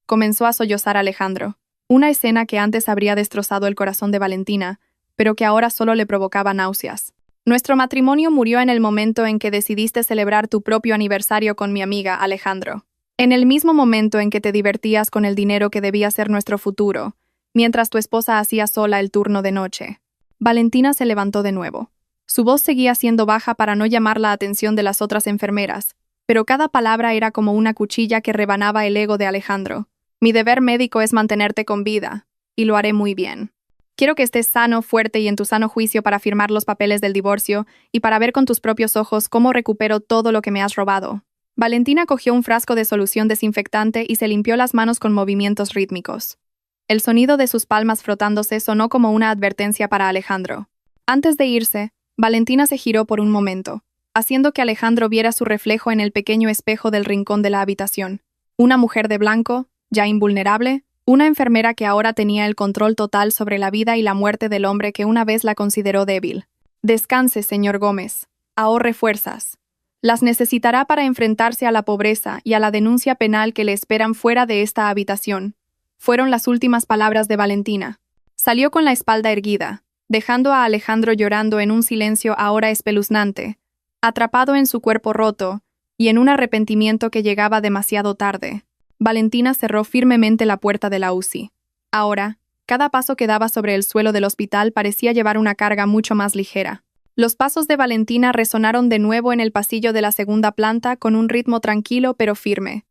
Comenzó a sollozar Alejandro. Una escena que antes habría destrozado el corazón de Valentina, pero que ahora solo le provocaba náuseas. Nuestro matrimonio murió en el momento en que decidiste celebrar tu propio aniversario con mi amiga Alejandro. En el mismo momento en que te divertías con el dinero que debía ser nuestro futuro, mientras tu esposa hacía sola el turno de noche. Valentina se levantó de nuevo. Su voz seguía siendo baja para no llamar la atención de las otras enfermeras, pero cada palabra era como una cuchilla que rebanaba el ego de Alejandro. Mi deber médico es mantenerte con vida, y lo haré muy bien. Quiero que estés sano, fuerte y en tu sano juicio para firmar los papeles del divorcio y para ver con tus propios ojos cómo recupero todo lo que me has robado. Valentina cogió un frasco de solución desinfectante y se limpió las manos con movimientos rítmicos. El sonido de sus palmas frotándose sonó como una advertencia para Alejandro. Antes de irse, Valentina se giró por un momento, haciendo que Alejandro viera su reflejo en el pequeño espejo del rincón de la habitación. Una mujer de blanco, ya invulnerable, una enfermera que ahora tenía el control total sobre la vida y la muerte del hombre que una vez la consideró débil. Descanse, señor Gómez. Ahorre fuerzas. Las necesitará para enfrentarse a la pobreza y a la denuncia penal que le esperan fuera de esta habitación. Fueron las últimas palabras de Valentina. Salió con la espalda erguida, dejando a Alejandro llorando en un silencio ahora espeluznante, atrapado en su cuerpo roto y en un arrepentimiento que llegaba demasiado tarde. Valentina cerró firmemente la puerta de la UCI. Ahora, cada paso que daba sobre el suelo del hospital parecía llevar una carga mucho más ligera. Los pasos de Valentina resonaron de nuevo en el pasillo de la segunda planta con un ritmo tranquilo pero firme.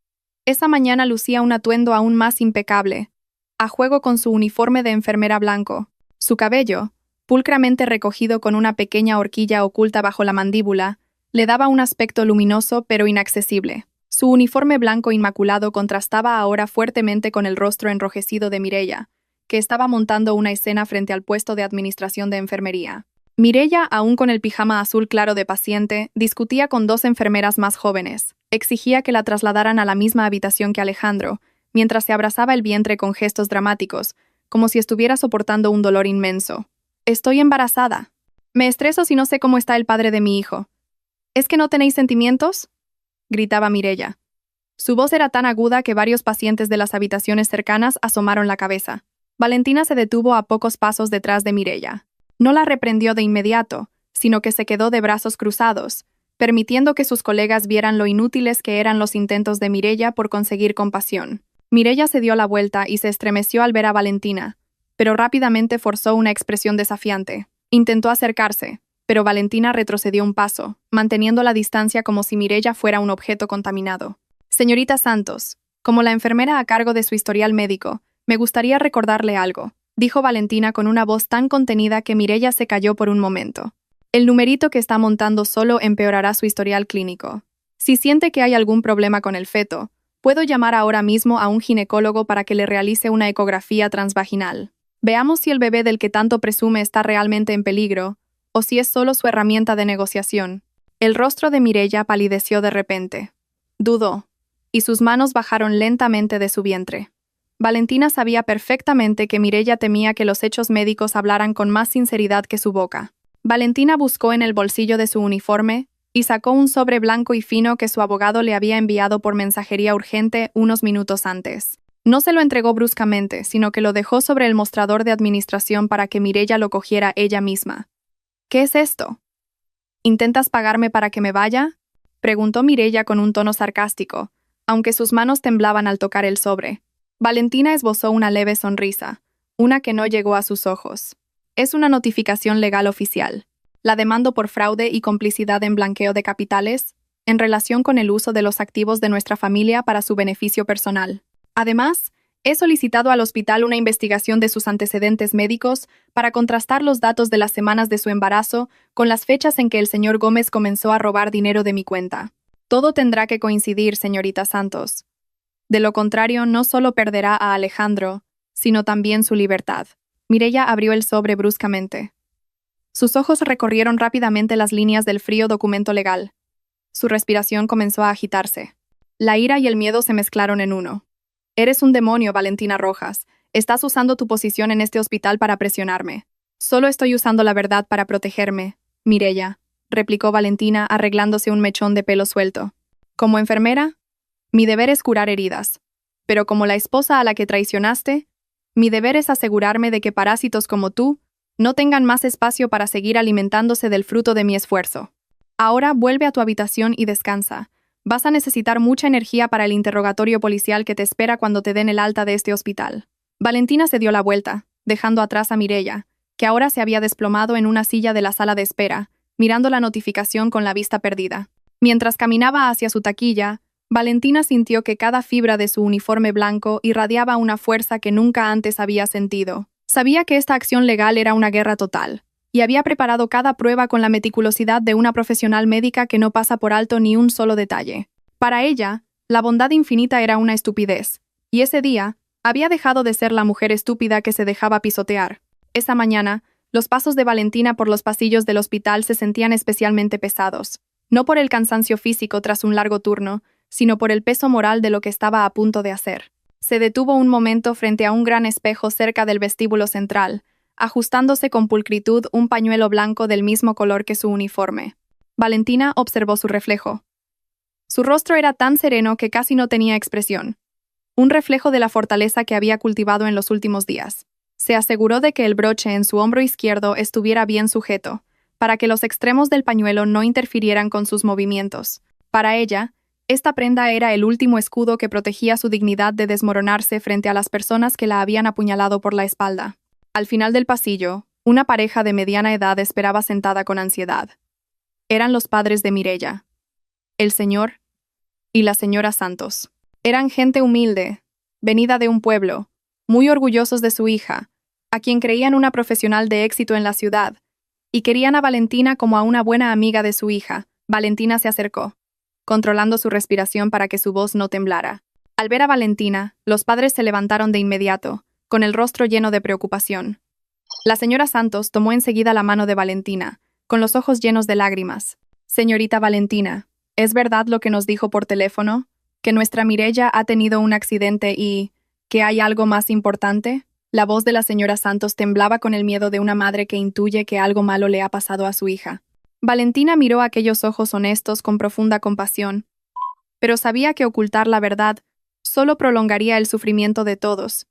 Esa mañana lucía un atuendo aún más impecable, a juego con su uniforme de enfermera blanco. Su cabello, pulcramente recogido con una pequeña horquilla oculta bajo la mandíbula, le daba un aspecto luminoso pero inaccesible. Su uniforme blanco inmaculado contrastaba ahora fuertemente con el rostro enrojecido de Mireya, que estaba montando una escena frente al puesto de administración de enfermería. Mireya, aún con el pijama azul claro de paciente, discutía con dos enfermeras más jóvenes. Exigía que la trasladaran a la misma habitación que Alejandro, mientras se abrazaba el vientre con gestos dramáticos, como si estuviera soportando un dolor inmenso. Estoy embarazada. Me estreso si no sé cómo está el padre de mi hijo. ¿Es que no tenéis sentimientos?, gritaba Mireya. Su voz era tan aguda que varios pacientes de las habitaciones cercanas asomaron la cabeza. Valentina se detuvo a pocos pasos detrás de Mireya. No la reprendió de inmediato, sino que se quedó de brazos cruzados, permitiendo que sus colegas vieran lo inútiles que eran los intentos de Mireya por conseguir compasión. Mireya se dio la vuelta y se estremeció al ver a Valentina, pero rápidamente forzó una expresión desafiante. Intentó acercarse, pero Valentina retrocedió un paso, manteniendo la distancia como si Mireya fuera un objeto contaminado. Señorita Santos, como la enfermera a cargo de su historial médico, me gustaría recordarle algo. dijo Valentina con una voz tan contenida que Mireya se calló por un momento. El numerito que está montando solo empeorará su historial clínico. Si siente que hay algún problema con el feto, puedo llamar ahora mismo a un ginecólogo para que le realice una ecografía transvaginal. Veamos si el bebé del que tanto presume está realmente en peligro, o si es solo su herramienta de negociación. El rostro de Mireya palideció de repente. Dudó, y sus manos bajaron lentamente de su vientre. Valentina sabía perfectamente que Mireya temía que los hechos médicos hablaran con más sinceridad que su boca. Valentina buscó en el bolsillo de su uniforme y sacó un sobre blanco y fino que su abogado le había enviado por mensajería urgente unos minutos antes. No se lo entregó bruscamente, sino que lo dejó sobre el mostrador de administración para que Mireya lo cogiera ella misma. ¿Qué es esto? ¿Intentas pagarme para que me vaya?, preguntó Mireya con un tono sarcástico, aunque sus manos temblaban al tocar el sobre. Valentina esbozó una leve sonrisa, una que no llegó a sus ojos. Es una notificación legal oficial. La demando por fraude y complicidad en blanqueo de capitales, en relación con el uso de los activos de nuestra familia para su beneficio personal. Además, he solicitado al hospital una investigación de sus antecedentes médicos para contrastar los datos de las semanas de su embarazo con las fechas en que el señor Gómez comenzó a robar dinero de mi cuenta. Todo tendrá que coincidir, señorita Santos. De lo contrario, no solo perderá a Alejandro, sino también su libertad. Mireya abrió el sobre bruscamente. Sus ojos recorrieron rápidamente las líneas del frío documento legal. Su respiración comenzó a agitarse. La ira y el miedo se mezclaron en uno. Eres un demonio, Valentina Rojas. Estás usando tu posición en este hospital para presionarme. Solo estoy usando la verdad para protegerme, Mireya, replicó Valentina arreglándose un mechón de pelo suelto. Como enfermera, mi deber es curar heridas. Pero como la esposa a la que traicionaste, mi deber es asegurarme de que parásitos como tú no tengan más espacio para seguir alimentándose del fruto de mi esfuerzo. Ahora vuelve a tu habitación y descansa. Vas a necesitar mucha energía para el interrogatorio policial que te espera cuando te den el alta de este hospital. Valentina se dio la vuelta, dejando atrás a Mireya, que ahora se había desplomado en una silla de la sala de espera, mirando la notificación con la vista perdida. Mientras caminaba hacia su taquilla, Valentina sintió que cada fibra de su uniforme blanco irradiaba una fuerza que nunca antes había sentido. Sabía que esta acción legal era una guerra total, y había preparado cada prueba con la meticulosidad de una profesional médica que no pasa por alto ni un solo detalle. Para ella, la bondad infinita era una estupidez, y ese día había dejado de ser la mujer estúpida que se dejaba pisotear. Esa mañana, los pasos de Valentina por los pasillos del hospital se sentían especialmente pesados, no por el cansancio físico tras un largo turno, sino por el peso moral de lo que estaba a punto de hacer. Se detuvo un momento frente a un gran espejo cerca del vestíbulo central, ajustándose con pulcritud un pañuelo blanco del mismo color que su uniforme. Valentina observó su reflejo. Su rostro era tan sereno que casi no tenía expresión, un reflejo de la fortaleza que había cultivado en los últimos días. Se aseguró de que el broche en su hombro izquierdo estuviera bien sujeto, para que los extremos del pañuelo no interfirieran con sus movimientos. Para ella, esta prenda era el último escudo que protegía su dignidad de desmoronarse frente a las personas que la habían apuñalado por la espalda. Al final del pasillo, una pareja de mediana edad esperaba sentada con ansiedad. Eran los padres de Mireya, el señor y la señora Santos. Eran gente humilde, venida de un pueblo, muy orgullosos de su hija, a quien creían una profesional de éxito en la ciudad, y querían a Valentina como a una buena amiga de su hija. Valentina se acercó, controlando su respiración para que su voz no temblara. Al ver a Valentina, los padres se levantaron de inmediato, con el rostro lleno de preocupación. La señora Santos tomó enseguida la mano de Valentina, con los ojos llenos de lágrimas. Señorita Valentina, ¿es verdad lo que nos dijo por teléfono? ¿Que nuestra Mireya ha tenido un accidente y que hay algo más importante? La voz de la señora Santos temblaba con el miedo de una madre que intuye que algo malo le ha pasado a su hija. Valentina miró aquellos ojos honestos con profunda compasión, pero sabía que ocultar la verdad solo prolongaría el sufrimiento de todos.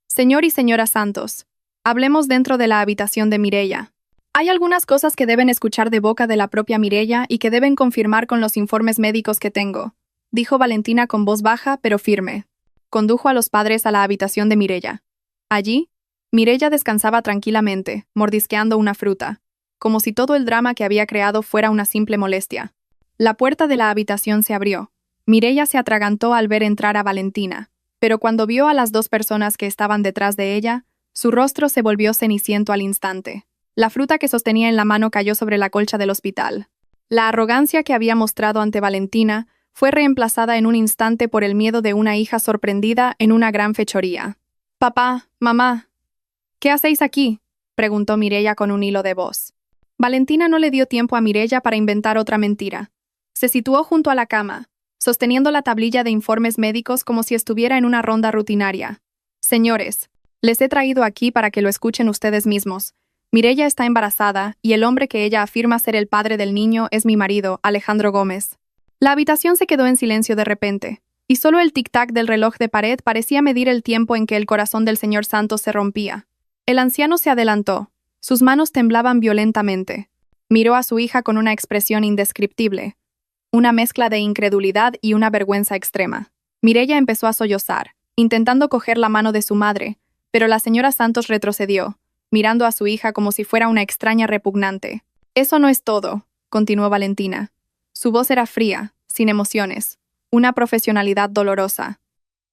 Señor y señora Santos, hablemos dentro de la habitación de Mireya. Hay algunas cosas que deben escuchar de boca de la propia Mireya y que deben confirmar con los informes médicos que tengo, dijo Valentina con voz baja pero firme. Condujo a los padres a la habitación de Mireya. Allí, Mireya descansaba tranquilamente, mordisqueando una fruta, como si todo el drama que había creado fuera una simple molestia. La puerta de la habitación se abrió. Mireya se atragantó al ver entrar a Valentina, pero cuando vio a las dos personas que estaban detrás de ella, Su rostro se volvió ceniciento al instante. La fruta que sostenía en la mano cayó sobre la colcha del hospital. La arrogancia que había mostrado ante Valentina fue reemplazada en un instante por el miedo de una hija sorprendida en una gran fechoría. «Papá, mamá, ¿qué hacéis aquí?», preguntó Mireia con un hilo de voz. Valentina no le dio tiempo a Mireia para inventar otra mentira. Se situó junto a la cama, sosteniendo la tablilla de informes médicos como si estuviera en una ronda rutinaria. «Señores, les he traído aquí para que lo escuchen ustedes mismos. Mireia está embarazada y el hombre que ella afirma ser el padre del niño es mi marido, Alejandro Gómez». La habitación se quedó en silencio de repente, y solo el tic-tac del reloj de pared parecía medir el tiempo en que el corazón del señor Santos se rompía. El anciano se adelantó. Sus manos temblaban violentamente. Miró a su hija con una expresión indescriptible, una mezcla de incredulidad y una vergüenza extrema. Mireia empezó a sollozar, intentando coger la mano de su madre, pero la señora Santos retrocedió, mirando a su hija como si fuera una extraña repugnante. «Eso no es todo», continuó Valentina. Su voz era fría, sin emociones, una profesionalidad dolorosa.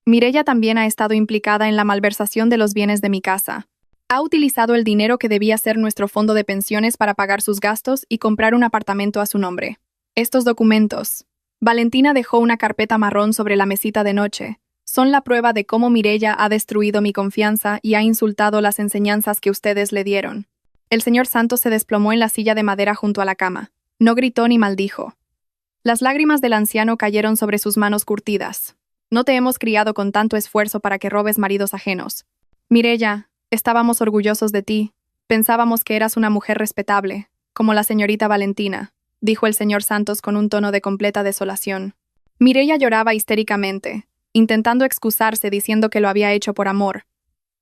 «Mireia también ha estado implicada en la malversación de los bienes de mi casa. Ha utilizado el dinero que debía ser nuestro fondo de pensiones para pagar sus gastos y comprar un apartamento a su nombre. Estos documentos». Valentina dejó una carpeta marrón sobre la mesita de noche. «Son la prueba de cómo Mireia ha destruido mi confianza y ha insultado las enseñanzas que ustedes le dieron». El señor Santos se desplomó en la silla de madera junto a la cama. No gritó ni maldijo. Las lágrimas del anciano cayeron sobre sus manos curtidas. «No te hemos criado con tanto esfuerzo para que robes maridos ajenos. Mireia, estábamos orgullosos de ti. Pensábamos que eras una mujer respetable, como la señorita Valentina», dijo el señor Santos con un tono de completa desolación. Mireia lloraba histéricamente, intentando excusarse diciendo que lo había hecho por amor.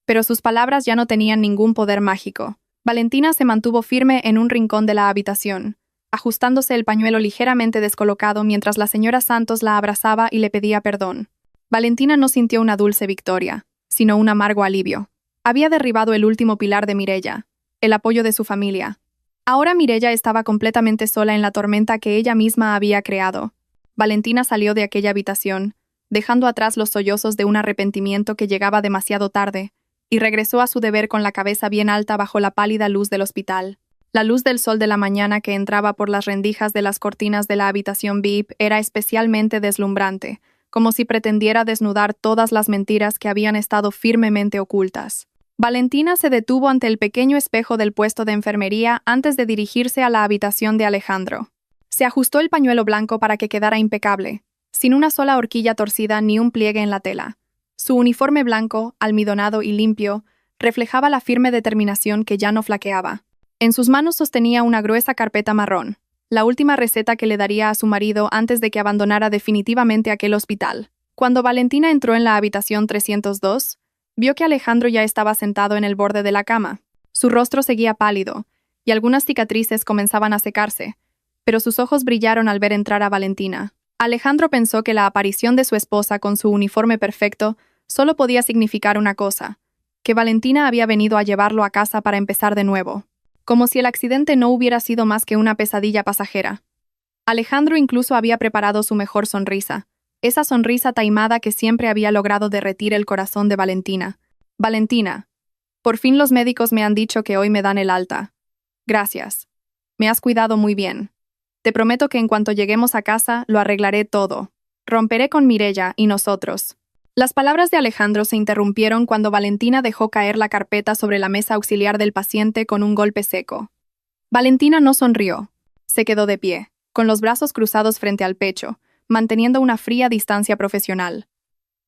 Pero sus palabras ya no tenían ningún poder mágico. Valentina se mantuvo firme en un rincón de la habitación, ajustándose el pañuelo ligeramente descolocado mientras la señora Santos la abrazaba y le pedía perdón. Valentina no sintió una dulce victoria, sino un amargo alivio. Había derribado el último pilar de Mireia, el apoyo de su familia. Ahora Mireia estaba completamente sola en la tormenta que ella misma había creado. Valentina salió de aquella habitación, dejando atrás los sollozos de un arrepentimiento que llegaba demasiado tarde, y regresó a su deber con la cabeza bien alta bajo la pálida luz del hospital. La luz del sol de la mañana que entraba por las rendijas de las cortinas de la habitación VIP era especialmente deslumbrante, como si pretendiera desnudar todas las mentiras que habían estado firmemente ocultas. Valentina se detuvo ante el pequeño espejo del puesto de enfermería antes de dirigirse a la habitación de Alejandro. Se ajustó el pañuelo blanco para que quedara impecable, sin una sola horquilla torcida ni un pliegue en la tela. Su uniforme blanco, almidonado y limpio, reflejaba la firme determinación que ya no flaqueaba. En sus manos sostenía una gruesa carpeta marrón, la última receta que le daría a su marido antes de que abandonara definitivamente aquel hospital. Cuando Valentina entró en la habitación 302, vio que Alejandro ya estaba sentado en el borde de la cama. Su rostro seguía pálido, y algunas cicatrices comenzaban a secarse, pero sus ojos brillaron al ver entrar a Valentina. Alejandro pensó que la aparición de su esposa con su uniforme perfecto solo podía significar una cosa, que Valentina había venido a llevarlo a casa para empezar de nuevo. Como si el accidente no hubiera sido más que una pesadilla pasajera. Alejandro incluso había preparado su mejor sonrisa, esa sonrisa taimada que siempre había logrado derretir el corazón de Valentina. «Valentina, por fin los médicos me han dicho que hoy me dan el alta. Gracias. Me has cuidado muy bien. Te prometo que en cuanto lleguemos a casa lo arreglaré todo. Romperé con Mireia y nosotros». Las palabras de Alejandro se interrumpieron cuando Valentina dejó caer la carpeta sobre la mesa auxiliar del paciente con un golpe seco. Valentina no sonrió. Se quedó de pie, con los brazos cruzados frente al pecho, manteniendo una fría distancia profesional.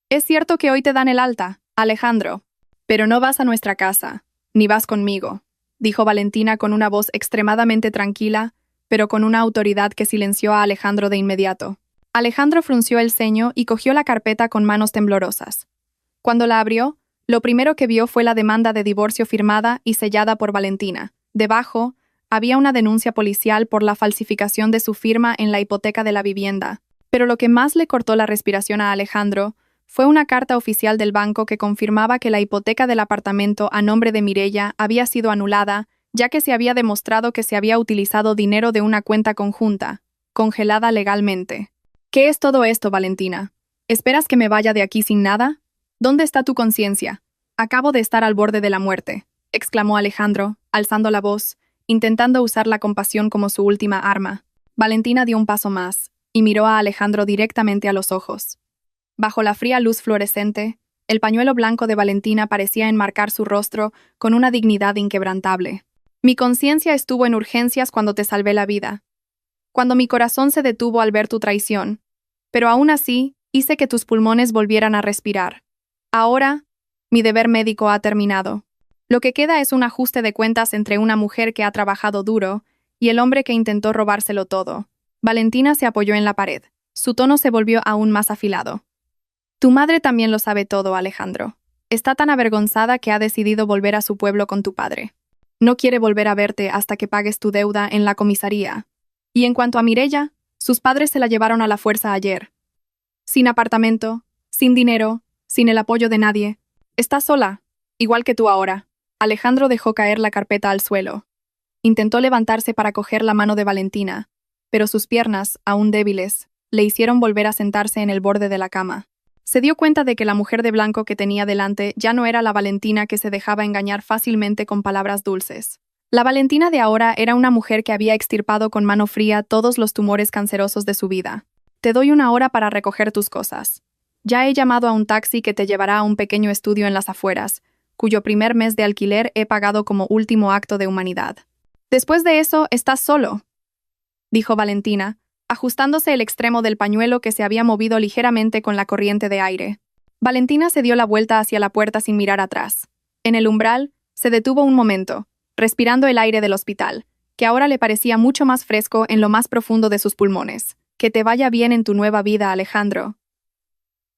«Es cierto que hoy te dan el alta, Alejandro, pero no vas a nuestra casa, ni vas conmigo», dijo Valentina con una voz extremadamente tranquila, pero con una autoridad que silenció a Alejandro de inmediato. Alejandro frunció el ceño y cogió la carpeta con manos temblorosas. Cuando la abrió, lo primero que vio fue la demanda de divorcio firmada y sellada por Valentina. Debajo, había una denuncia policial por la falsificación de su firma en la hipoteca de la vivienda. Pero lo que más le cortó la respiración a Alejandro fue una carta oficial del banco que confirmaba que la hipoteca del apartamento a nombre de Mireia había sido anulada, ya que se había demostrado que se había utilizado dinero de una cuenta conjunta, congelada legalmente. «¿Qué es todo esto, Valentina? ¿Esperas que me vaya de aquí sin nada? ¿Dónde está tu conciencia? Acabo de estar al borde de la muerte, exclamó Alejandro, alzando la voz, intentando usar la compasión como su última arma. Valentina dio un paso más, y miró a Alejandro directamente a los ojos. Bajo la fría luz fluorescente, el pañuelo blanco de Valentina parecía enmarcar su rostro con una dignidad inquebrantable. Mi conciencia estuvo en urgencias cuando te salvé la vida, cuando mi corazón se detuvo al ver tu traición, pero aún así hice que tus pulmones volvieran a respirar. Ahora, mi deber médico ha terminado. Lo que queda es un ajuste de cuentas entre una mujer que ha trabajado duro y el hombre que intentó robárselo todo. Valentina se apoyó en la pared. Su tono se volvió aún más afilado. Tu madre también lo sabe todo, Alejandro. Está tan avergonzada que ha decidido volver a su pueblo con tu padre. No quiere volver a verte hasta que pagues tu deuda en la comisaría. Y en cuanto a Mireya, sus padres se la llevaron a la fuerza ayer. Sin apartamento, sin dinero, sin el apoyo de nadie. Está sola, igual que tú ahora. Alejandro dejó caer la carpeta al suelo. Intentó levantarse para coger la mano de Valentina, pero sus piernas, aún débiles, le hicieron volver a sentarse en el borde de la cama. Se dio cuenta de que la mujer de blanco que tenía delante ya no era la Valentina que se dejaba engañar fácilmente con palabras dulces. La Valentina de ahora era una mujer que había extirpado con mano fría todos los tumores cancerosos de su vida. Te doy 1 hora para recoger tus cosas. Ya he llamado a un taxi que te llevará a un pequeño estudio en las afueras, cuyo primer mes de alquiler he pagado como último acto de humanidad. Después de eso, estás solo, dijo Valentina, ajustándose el extremo del pañuelo que se había movido ligeramente con la corriente de aire. Valentina se dio la vuelta hacia la puerta sin mirar atrás. En el umbral, se detuvo un momento, respirando el aire del hospital, que ahora le parecía mucho más fresco en lo más profundo de sus pulmones. Que te vaya bien en tu nueva vida, Alejandro.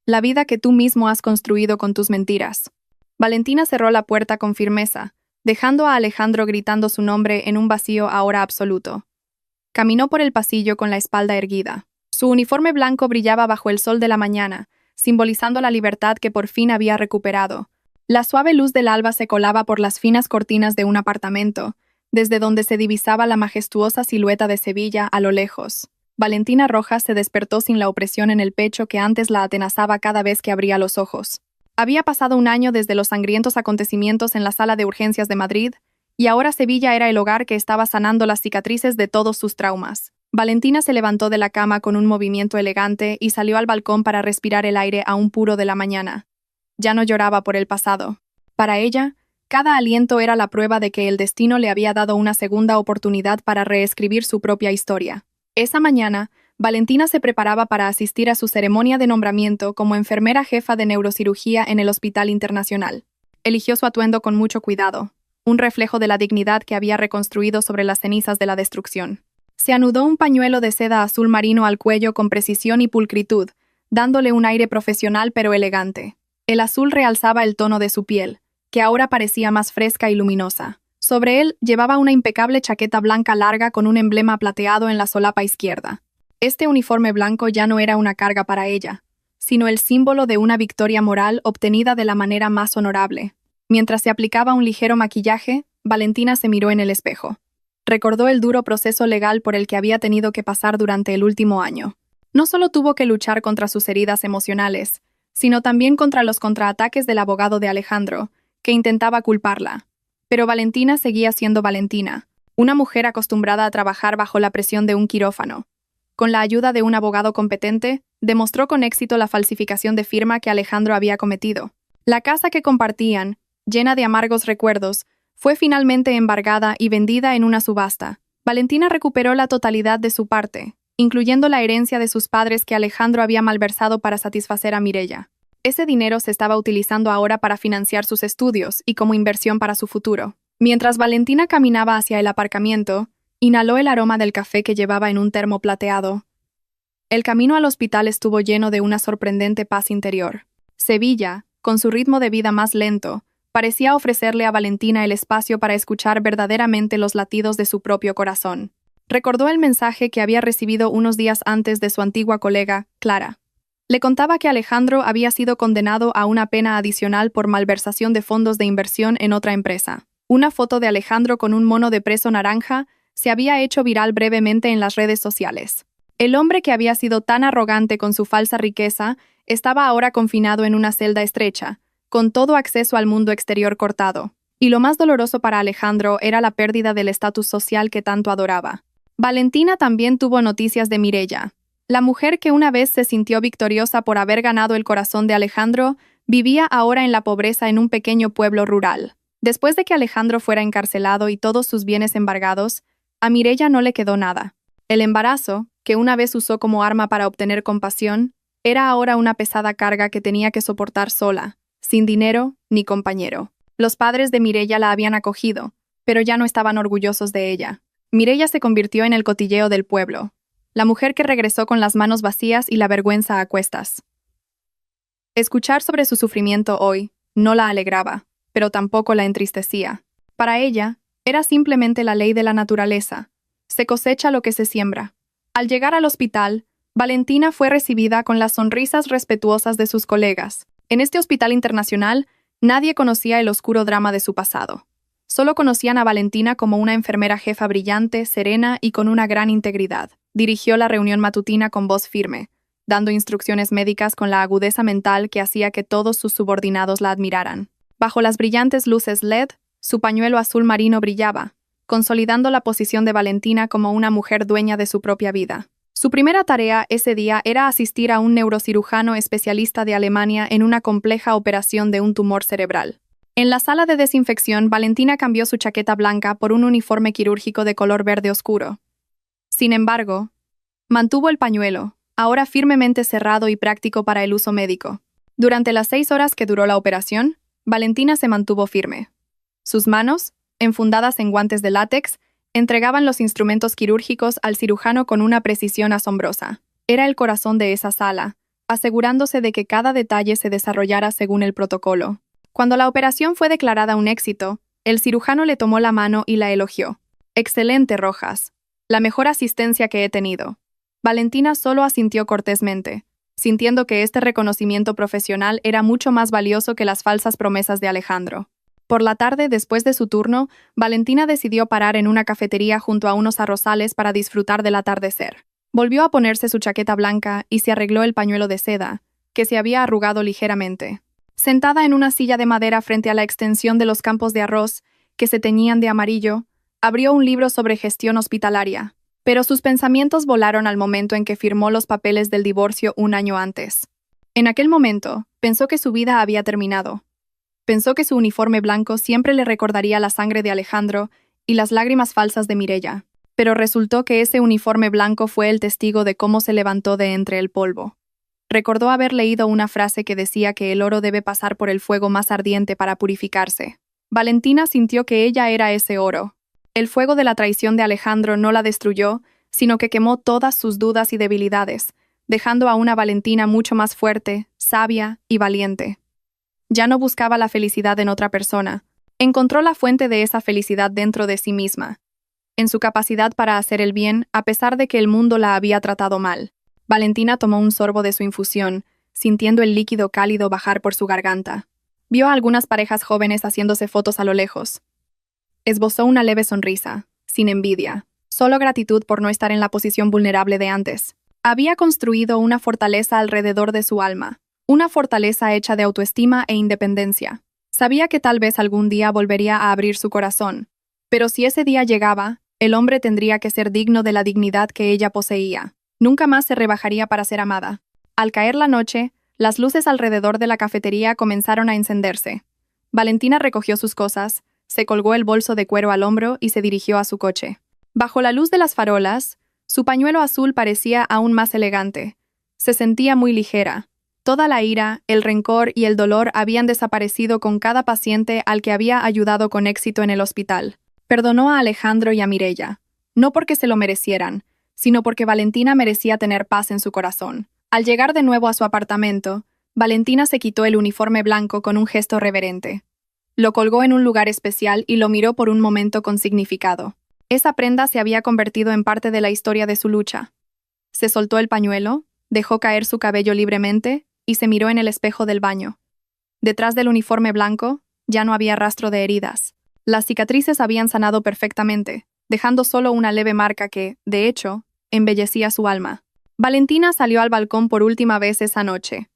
La vida que tú mismo has construido con tus mentiras. Valentina cerró la puerta con firmeza, dejando a Alejandro gritando su nombre en un vacío ahora absoluto. Caminó por el pasillo con la espalda erguida. Su uniforme blanco brillaba bajo el sol de la mañana, simbolizando la libertad que por fin había recuperado. La suave luz del alba se colaba por las finas cortinas de un apartamento, desde donde se divisaba la majestuosa silueta de Sevilla a lo lejos. Valentina Rojas se despertó sin la opresión en el pecho que antes la atenazaba cada vez que abría los ojos. Había pasado 1 año desde los sangrientos acontecimientos en la sala de urgencias de Madrid, y ahora Sevilla era el hogar que estaba sanando las cicatrices de todos sus traumas. Valentina se levantó de la cama con un movimiento elegante y salió al balcón para respirar el aire aún puro de la mañana. Ya no lloraba por el pasado. Para ella, cada aliento era la prueba de que el destino le había dado una segunda oportunidad para reescribir su propia historia. Esa mañana, Valentina se preparaba para asistir a su ceremonia de nombramiento como enfermera jefa de neurocirugía en el Hospital Internacional. Eligió su atuendo con mucho cuidado, un reflejo de la dignidad que había reconstruido sobre las cenizas de la destrucción. Se anudó un pañuelo de seda azul marino al cuello con precisión y pulcritud, dándole un aire profesional pero elegante. El azul realzaba el tono de su piel, que ahora parecía más fresca y luminosa. Sobre él llevaba una impecable chaqueta blanca larga con un emblema plateado en la solapa izquierda. Este uniforme blanco ya no era una carga para ella, sino el símbolo de una victoria moral obtenida de la manera más honorable. Mientras se aplicaba un ligero maquillaje, Valentina se miró en el espejo. Recordó el duro proceso legal por el que había tenido que pasar durante el último año. No solo tuvo que luchar contra sus heridas emocionales, sino también contra los contraataques del abogado de Alejandro, que intentaba culparla. Pero Valentina seguía siendo Valentina, una mujer acostumbrada a trabajar bajo la presión de un quirófano. Con la ayuda de un abogado competente, demostró con éxito la falsificación de firma que Alejandro había cometido. La casa que compartían, llena de amargos recuerdos, fue finalmente embargada y vendida en una subasta. Valentina recuperó la totalidad de su parte, incluyendo la herencia de sus padres que Alejandro había malversado para satisfacer a Mireya. Ese dinero se estaba utilizando ahora para financiar sus estudios y como inversión para su futuro. Mientras Valentina caminaba hacia el aparcamiento, inhaló el aroma del café que llevaba en un termo plateado. El camino al hospital estuvo lleno de una sorprendente paz interior. Sevilla, con su ritmo de vida más lento, parecía ofrecerle a Valentina el espacio para escuchar verdaderamente los latidos de su propio corazón. Recordó el mensaje que había recibido unos días antes de su antigua colega, Clara. Le contaba que Alejandro había sido condenado a una pena adicional por malversación de fondos de inversión en otra empresa. Una foto de Alejandro con un mono de preso naranja se había hecho viral brevemente en las redes sociales. El hombre que había sido tan arrogante con su falsa riqueza estaba ahora confinado en una celda estrecha, con todo acceso al mundo exterior cortado. Y lo más doloroso para Alejandro era la pérdida del estatus social que tanto adoraba. Valentina también tuvo noticias de Mireia. La mujer que una vez se sintió victoriosa por haber ganado el corazón de Alejandro, vivía ahora en la pobreza en un pequeño pueblo rural. Después de que Alejandro fuera encarcelado y todos sus bienes embargados, a Mireia no le quedó nada. El embarazo, que una vez usó como arma para obtener compasión, era ahora una pesada carga que tenía que soportar sola, sin dinero ni compañero. Los padres de Mireia la habían acogido, pero ya no estaban orgullosos de ella. Mireia se convirtió en el cotilleo del pueblo, la mujer que regresó con las manos vacías y la vergüenza a cuestas. Escuchar sobre su sufrimiento hoy no la alegraba, pero tampoco la entristecía. Para ella, era simplemente la ley de la naturaleza. Se cosecha lo que se siembra. Al llegar al hospital, Valentina fue recibida con las sonrisas respetuosas de sus colegas. En este hospital internacional, nadie conocía el oscuro drama de su pasado. Solo conocían a Valentina como una enfermera jefa brillante, serena y con una gran integridad. Dirigió la reunión matutina con voz firme, dando instrucciones médicas con la agudeza mental que hacía que todos sus subordinados la admiraran. Bajo las brillantes luces LED, su pañuelo azul marino brillaba, consolidando la posición de Valentina como una mujer dueña de su propia vida. Su primera tarea ese día era asistir a un neurocirujano especialista de Alemania en una compleja operación de un tumor cerebral. En la sala de desinfección, Valentina cambió su chaqueta blanca por un uniforme quirúrgico de color verde oscuro. Sin embargo, mantuvo el pañuelo, ahora firmemente cerrado y práctico para el uso médico. Durante las 6 horas que duró la operación, Valentina se mantuvo firme. Sus manos, enfundadas en guantes de látex, entregaban los instrumentos quirúrgicos al cirujano con una precisión asombrosa. Era el corazón de esa sala, asegurándose de que cada detalle se desarrollara según el protocolo. Cuando la operación fue declarada un éxito, el cirujano le tomó la mano y la elogió. «Excelente, Rojas. La mejor asistencia que he tenido». Valentina solo asintió cortésmente, sintiendo que este reconocimiento profesional era mucho más valioso que las falsas promesas de Alejandro. Por la tarde, después de su turno, Valentina decidió parar en una cafetería junto a unos arrozales para disfrutar del atardecer. Volvió a ponerse su chaqueta blanca y se arregló el pañuelo de seda, que se había arrugado ligeramente. Sentada en una silla de madera frente a la extensión de los campos de arroz, que se teñían de amarillo, abrió un libro sobre gestión hospitalaria, pero sus pensamientos volaron al momento en que firmó los papeles del divorcio un año antes. En aquel momento, pensó que su vida había terminado. Pensó que su uniforme blanco siempre le recordaría la sangre de Alejandro y las lágrimas falsas de Mireia, pero resultó que ese uniforme blanco fue el testigo de cómo se levantó de entre el polvo. Recordó haber leído una frase que decía que el oro debe pasar por el fuego más ardiente para purificarse. Valentina sintió que ella era ese oro. El fuego de la traición de Alejandro no la destruyó, sino que quemó todas sus dudas y debilidades, dejando a una Valentina mucho más fuerte, sabia y valiente. Ya no buscaba la felicidad en otra persona. Encontró la fuente de esa felicidad dentro de sí misma, en su capacidad para hacer el bien a pesar de que el mundo la había tratado mal. Valentina tomó un sorbo de su infusión, sintiendo el líquido cálido bajar por su garganta. Vio a algunas parejas jóvenes haciéndose fotos a lo lejos. Esbozó una leve sonrisa, sin envidia, solo gratitud por no estar en la posición vulnerable de antes. Había construido una fortaleza alrededor de su alma, una fortaleza hecha de autoestima e independencia. Sabía que tal vez algún día volvería a abrir su corazón, pero si ese día llegaba, el hombre tendría que ser digno de la dignidad que ella poseía. Nunca más se rebajaría para ser amada. Al caer la noche, las luces alrededor de la cafetería comenzaron a encenderse. Valentina recogió sus cosas, se colgó el bolso de cuero al hombro y se dirigió a su coche. Bajo la luz de las farolas, su pañuelo azul parecía aún más elegante. Se sentía muy ligera. Toda la ira, el rencor y el dolor habían desaparecido con cada paciente al que había ayudado con éxito en el hospital. Perdonó a Alejandro y a Mireia, no porque se lo merecieran, sino porque Valentina merecía tener paz en su corazón. Al llegar de nuevo a su apartamento, Valentina se quitó el uniforme blanco con un gesto reverente. Lo colgó en un lugar especial y lo miró por un momento con significado. Esa prenda se había convertido en parte de la historia de su lucha. Se soltó el pañuelo, dejó caer su cabello libremente y se miró en el espejo del baño. Detrás del uniforme blanco, ya no había rastro de heridas. Las cicatrices habían sanado perfectamente, dejando solo una leve marca que, de hecho, embellecía su alma. Valentina salió al balcón por última vez esa noche.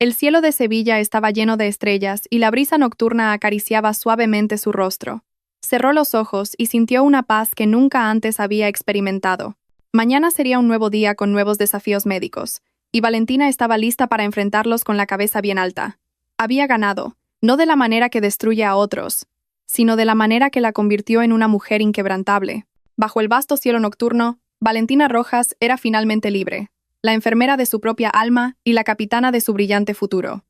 El cielo de Sevilla estaba lleno de estrellas y la brisa nocturna acariciaba suavemente su rostro. Cerró los ojos y sintió una paz que nunca antes había experimentado. Mañana sería un nuevo día con nuevos desafíos médicos, y Valentina estaba lista para enfrentarlos con la cabeza bien alta. Había ganado, no de la manera que destruye a otros, sino de la manera que la convirtió en una mujer inquebrantable. Bajo el vasto cielo nocturno, Valentina Rojas era finalmente libre, la enfermera de su propia alma y la capitana de su brillante futuro.